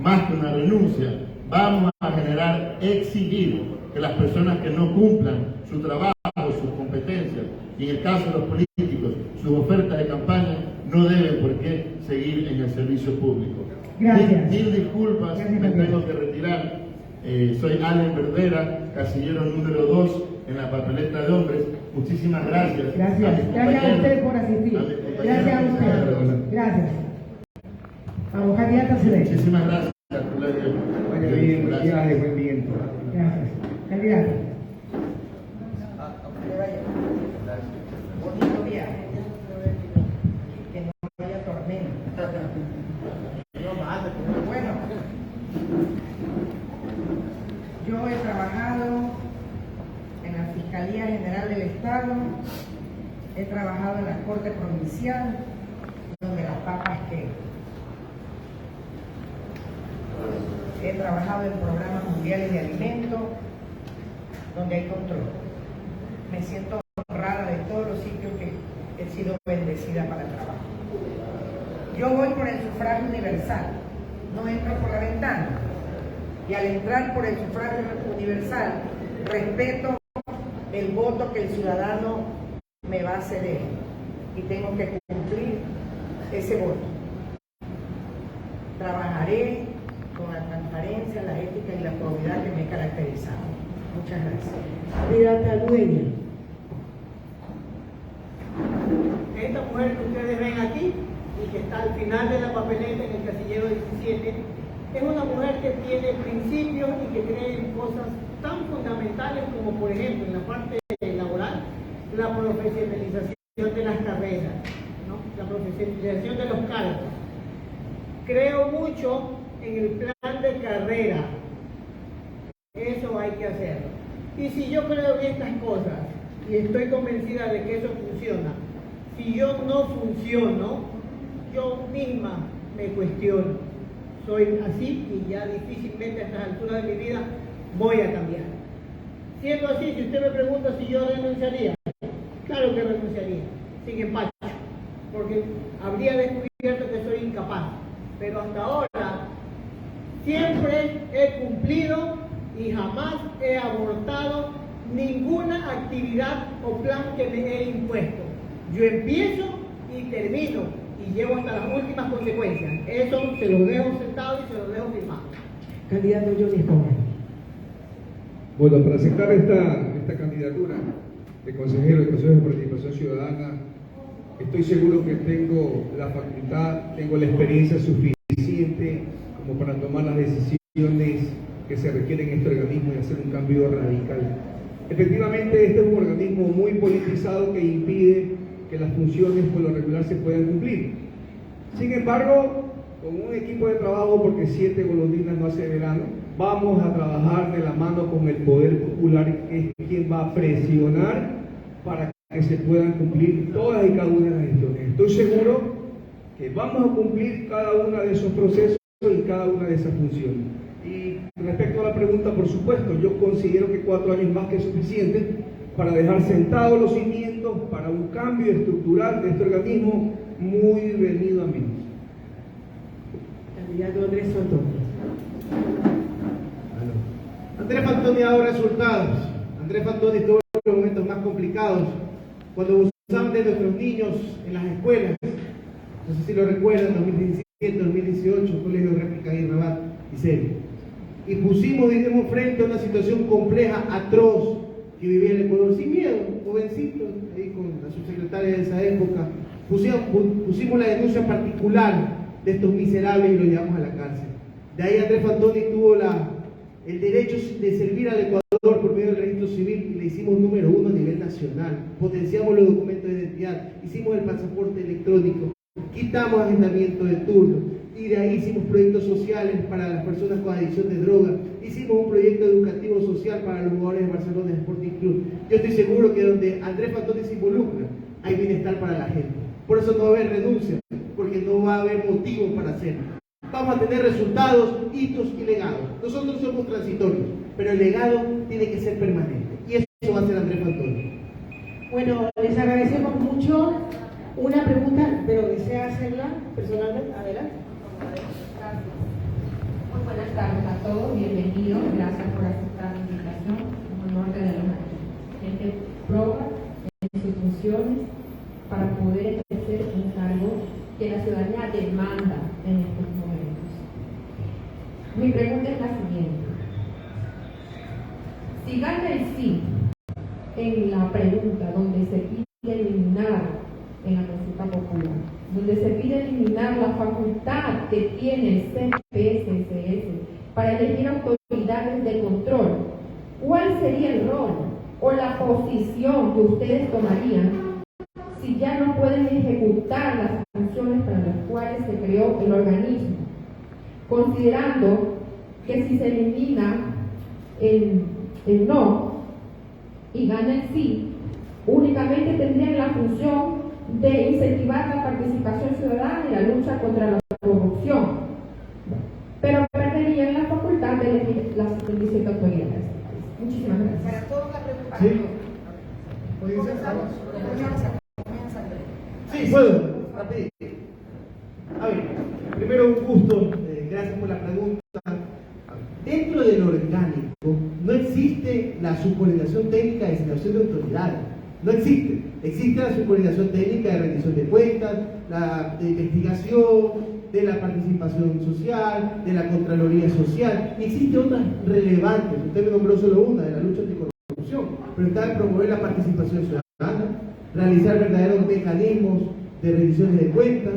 Más que una renuncia, vamos a exigir que las personas que no cumplan su trabajo, sus competencias, y en el caso de los políticos, sus ofertas de campaña, no deben por qué seguir en el servicio público. Gracias. Mil disculpas, Gracias, me tengo que retirar. Soy Allen Verdera, casillero número 2 en la papeleta de hombres. Muchísimas gracias. Gracias. Gracias a usted por asistir. Gracias a usted. Gracias. Vamos, candidata Celeste. Muchísimas gracias. Vaya bien, buen viaje, buen viento. Gracias. Candidato. Que vaya. Bonito viaje. Que no haya tormenta. Bueno, yo he trabajado en la Fiscalía General del Estado, he trabajado en la Corte Provincial, donde las papas quedan. He trabajado en programas mundiales de alimentos, donde hay control. Me siento honrada de todos los sitios que he sido bendecida para el trabajo. Yo voy por el sufragio universal, no entro por la ventana. Y al entrar por el sufragio universal, respeto el voto que el ciudadano me va a ceder. Y tengo que cumplir ese voto. Trabajaré con la transparencia, la ética y la probidad que me he caracterizado. Muchas gracias. Candidata Dueña. Esta mujer que ustedes ven aquí y que está al final de la papeleta en el casillero 17, es una mujer que tiene principios y que cree en cosas tan fundamentales como, por ejemplo, en la parte laboral, la profesionalización de las carreras, ¿no? La profesionalización de los cargos. Creo mucho en el plan de carrera. Eso hay que hacerlo. Y si yo creo en estas cosas y estoy convencida de que eso funciona, si yo no funciono, yo misma me cuestiono. Soy así y ya difícilmente a estas alturas de mi vida voy a cambiar. Siendo así, si usted me pregunta si yo renunciaría, claro que renunciaría, sin empacho, porque habría descubierto que soy incapaz. Pero hasta ahora siempre he cumplido y jamás he abortado ninguna actividad o plan que me he impuesto. Yo empiezo y termino y llevo hasta las últimas consecuencias. Eso se lo dejo sentado y se lo dejo firmado. Candidato Johnny Escobar. Bueno, para aceptar esta candidatura de consejero del Consejo de Participación Ciudadana, estoy seguro que tengo la facultad, tengo la experiencia suficiente como para tomar las decisiones que se requieren en este organismo y hacer un cambio radical. Efectivamente, este es un organismo muy politizado que impide que las funciones por lo regular se puedan cumplir. Sin embargo, con un equipo de trabajo, porque 7 golondrinas no hace verano, vamos a trabajar de la mano con el poder popular, que es quien va a presionar para que se puedan cumplir todas y cada una de las gestiones. Estoy seguro que vamos a cumplir cada uno de esos procesos y cada una de esas funciones. Y respecto a la pregunta, por supuesto, yo considero que 4 años más que es suficiente para dejar sentados los cimientos para un cambio estructural de este organismo muy venido a menos. Candidato Andrés Fantoni. Andrés Fantoni ha dado resultados. Andrés Fantoni tuvo los momentos más complicados cuando abusaban de nuestros niños en las escuelas. No sé si lo recuerdan, 2017, 2018, Colegio de Réplica y Rabat y Serio. Y pusimos, digamos, frente a una situación compleja, atroz, que vivía el Ecuador sin miedo, jovencito, ahí con la subsecretaria de esa época, pusimos la denuncia particular de estos miserables y los llevamos a la cárcel. De ahí Andrés Fantoni tuvo el derecho de servir al Ecuador por medio del registro civil y le hicimos número 1 a nivel nacional. Potenciamos los documentos de identidad, hicimos el pasaporte electrónico, quitamos agendamiento de turno y de ahí hicimos proyectos sociales para las personas con adicción de droga. Hicimos un proyecto educativo social para los jugadores de Barcelona Sporting Club. Yo estoy seguro que donde Andrés Fantoni se involucra, hay bienestar para la gente. Por eso no va a haber renuncia, porque no va a haber motivo para hacerlo. Vamos a tener resultados, hitos y legados. Nosotros somos transitorios, pero el legado tiene que ser permanente. Y eso va a ser Andrés Fantoni. Bueno, les agradecemos mucho. Una pregunta, pero desea hacerla personalmente. Adelante. Gracias. Muy buenas tardes a todos, bienvenidos, gracias por aceptar la invitación, un honor tenerlos aquí. Gente proba en sus funciones para poder ejercer un cargo que la ciudadanía demanda en estos momentos. Mi pregunta es la siguiente. Si gana el sí en la pregunta donde se pide eliminar en la consulta popular, donde se pide eliminar la facultad que tiene el CPSCS para elegir autoridades de control, ¿cuál sería el rol o la posición que ustedes tomarían si ya no pueden ejecutar las funciones para las cuales se creó el organismo? Considerando que si se elimina el no y gana el sí, únicamente tendrían la función de incentivar la participación ciudadana y la lucha contra la corrupción, pero perderían la facultad de elegir las 27 autoridades. Muchísimas gracias. Para todos la pregunta. ¿Sí? Comienza Andrés. Sí, puedo. Rápido. A ver, primero un gusto, gracias por la pregunta. Dentro del orgánico no existe la subcoordinación técnica de designación de autoridades. No existe. Existe la subcoordinación técnica de rendición de cuentas, de investigación, de la participación social, de la Contraloría Social. Y existen otras relevantes. Usted me nombró solo una, de la lucha anticorrupción. Pero está en promover la participación ciudadana, realizar verdaderos mecanismos de rendiciones de cuentas,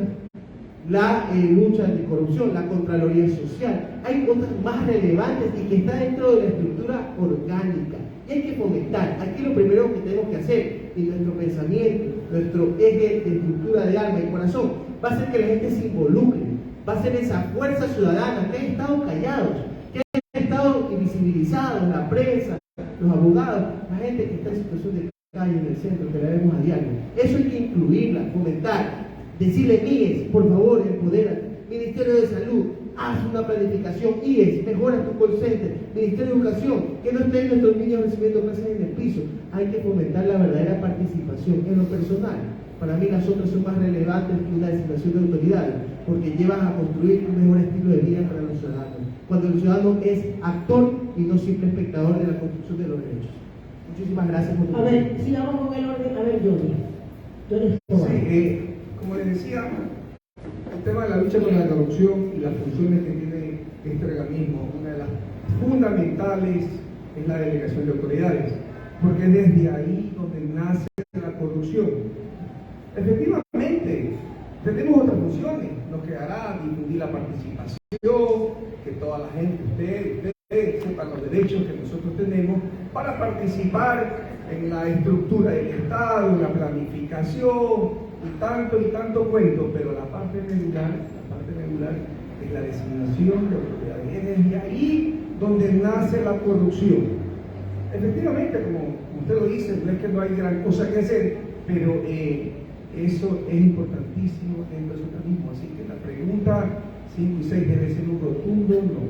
la lucha anticorrupción, la Contraloría Social. Hay otras más relevantes y que está dentro de la estructura orgánica. Y hay que fomentar. Aquí lo primero que tenemos que hacer, y nuestro pensamiento, nuestro eje de estructura de alma y corazón, va a ser que la gente se involucre, va a ser esa fuerza ciudadana que han estado callados, que han estado invisibilizados, la prensa, los abogados, la gente que está en situación de calle en el centro, que la vemos a diario. Eso hay que incluirla, fomentar, decirle: MIES, por favor, empodérate. Ministerio de Salud, haz una planificación. IES, mejora tu call center. Ministerio de Educación, que no estén nuestros niños recibiendo clases en el piso. Hay que fomentar la verdadera participación. En lo personal, para mí las otras son más relevantes que una designación de autoridades, porque llevan a construir un mejor estilo de vida para los ciudadanos, cuando el ciudadano es actor y no simple espectador de la construcción de los derechos. Muchísimas gracias por tu A ver, sigamos con el orden. A ver, Johnny. Sí, como les decía, el tema de la lucha contra la corrupción y las funciones que tiene este organismo, una de las fundamentales es la delegación de autoridades, porque es desde ahí donde nace la corrupción. Efectivamente, tenemos otras funciones, nos quedará difundir la participación, que toda la gente, ustedes sepan los derechos que nosotros tenemos para participar en la estructura del Estado, en la planificación, y tanto cuento, pero la parte medular es la designación de autoridades. Es desde ahí donde nace la corrupción. Efectivamente, como usted lo dice, no es que no hay gran cosa que hacer, pero eso es importantísimo dentro de su organismo. Así que la pregunta 5 y 6 debe ser un rotundo no,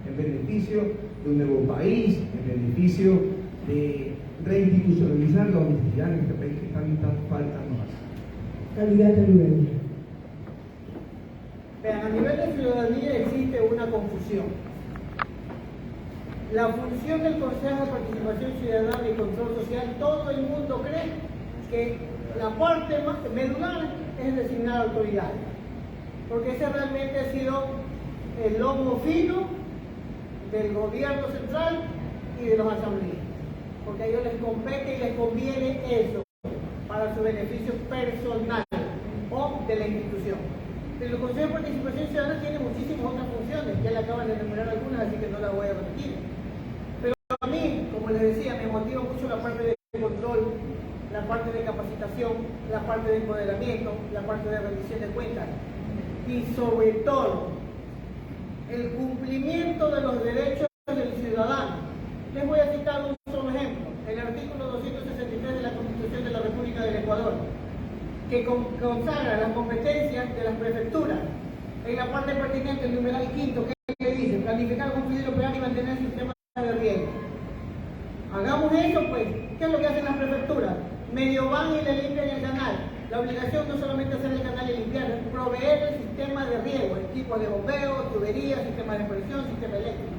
en beneficio de un nuevo país, en beneficio de reinstitucionalizar la honestidad en este país que tanta falta nos hace. Candidato Luis. Vean, a nivel de ciudadanía existe una confusión. La función del Consejo de Participación Ciudadana y Control Social, todo el mundo cree que la parte más medular es designar autoridades, porque ese realmente ha sido el lomo fino del gobierno central y de los asambleístas, porque a ellos les compete y les conviene eso para su beneficio personal. de la institución. Pero el Consejo de Participación Ciudadana tiene muchísimas otras funciones, ya le acaban de enumerar algunas, así que no las voy a repetir. Pero a mí, como les decía, me motiva mucho la parte de control, la parte de capacitación, la parte de empoderamiento, la parte de rendición de cuentas y sobre todo el cumplimiento de los derechos del ciudadano. Les voy a citar un solo ejemplo, el artículo 263 de la Constitución de la República del Ecuador, que consagra las competencias de las prefecturas. En la parte pertinente, el numeral quinto, que dice planificar, construir, operar y mantener sistemas de riego. Hagamos eso, pues. ¿Qué es lo que hacen las prefecturas? Medio van y le limpian el canal. La obligación no solamente hacer el canal y limpiar, es proveer el sistema de riego, equipos de bombeo, tuberías, sistema de presión, sistema eléctrico.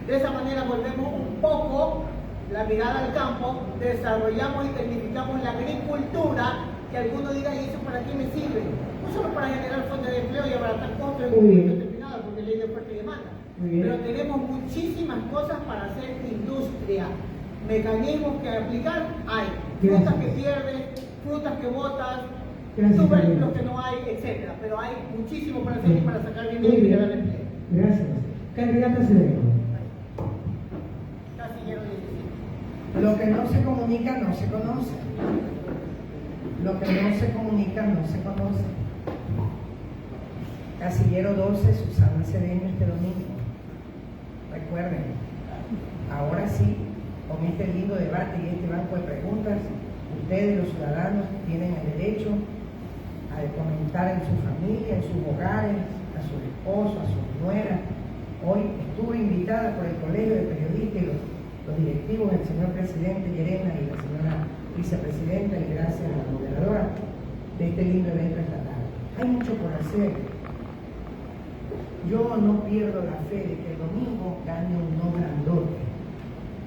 De esa manera volvemos un poco la mirada al campo, desarrollamos y tecnificamos la agricultura, que alguno diga, ¿y eso para qué me sirve? No solo para generar fondos de empleo y abaratar costos en un momento determinado, porque es ley de oferta y demanda. Pero tenemos muchísimas cosas para hacer industria. Mecanismos que aplicar hay. Frutas que pierdes, frutas que botas, tubérculos que no hay, etc. Pero hay muchísimo para hacer y para sacar dinero y generar empleo. Gracias. Candidata Cedeño. Casillero 17. Lo que no se comunica no se conoce. Lo que no se comunica no se conoce. Casillero 12, Susana Cedeño este domingo. Recuerden, ahora sí, con este lindo debate y este banco de preguntas, ustedes los ciudadanos tienen el derecho a comentar en su familia, en sus hogares, a sus esposos, a sus nueras. Hoy estuve invitada por el Colegio de Periodistas y los directivos, el señor presidente Llerena y la señora vicepresidenta, y gracias a la moderadora de este lindo evento esta tarde. Hay mucho por hacer. Yo no pierdo la fe de que el domingo gane un no grandote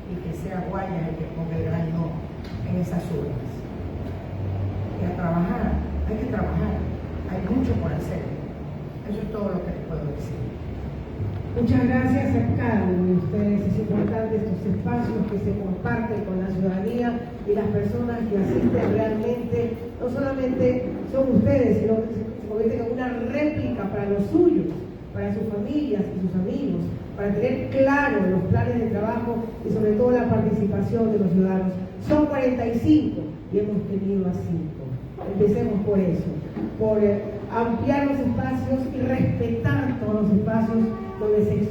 y que sea Guayas el que ponga el gran no en esas urnas. Y a trabajar, hay que trabajar, hay mucho por hacer. Eso es todo lo que les puedo decir. Muchas gracias a cada uno de ustedes. Es importante estos espacios que se comparten con la ciudadanía y las personas que asisten realmente, no solamente son ustedes, sino que se convierten en una réplica para los suyos, para sus familias y sus amigos, para tener claro los planes de trabajo y sobre todo la participación de los ciudadanos. Son 45 y hemos tenido a 5. Empecemos por eso, por ampliar los espacios y respetar todos los espacios donde se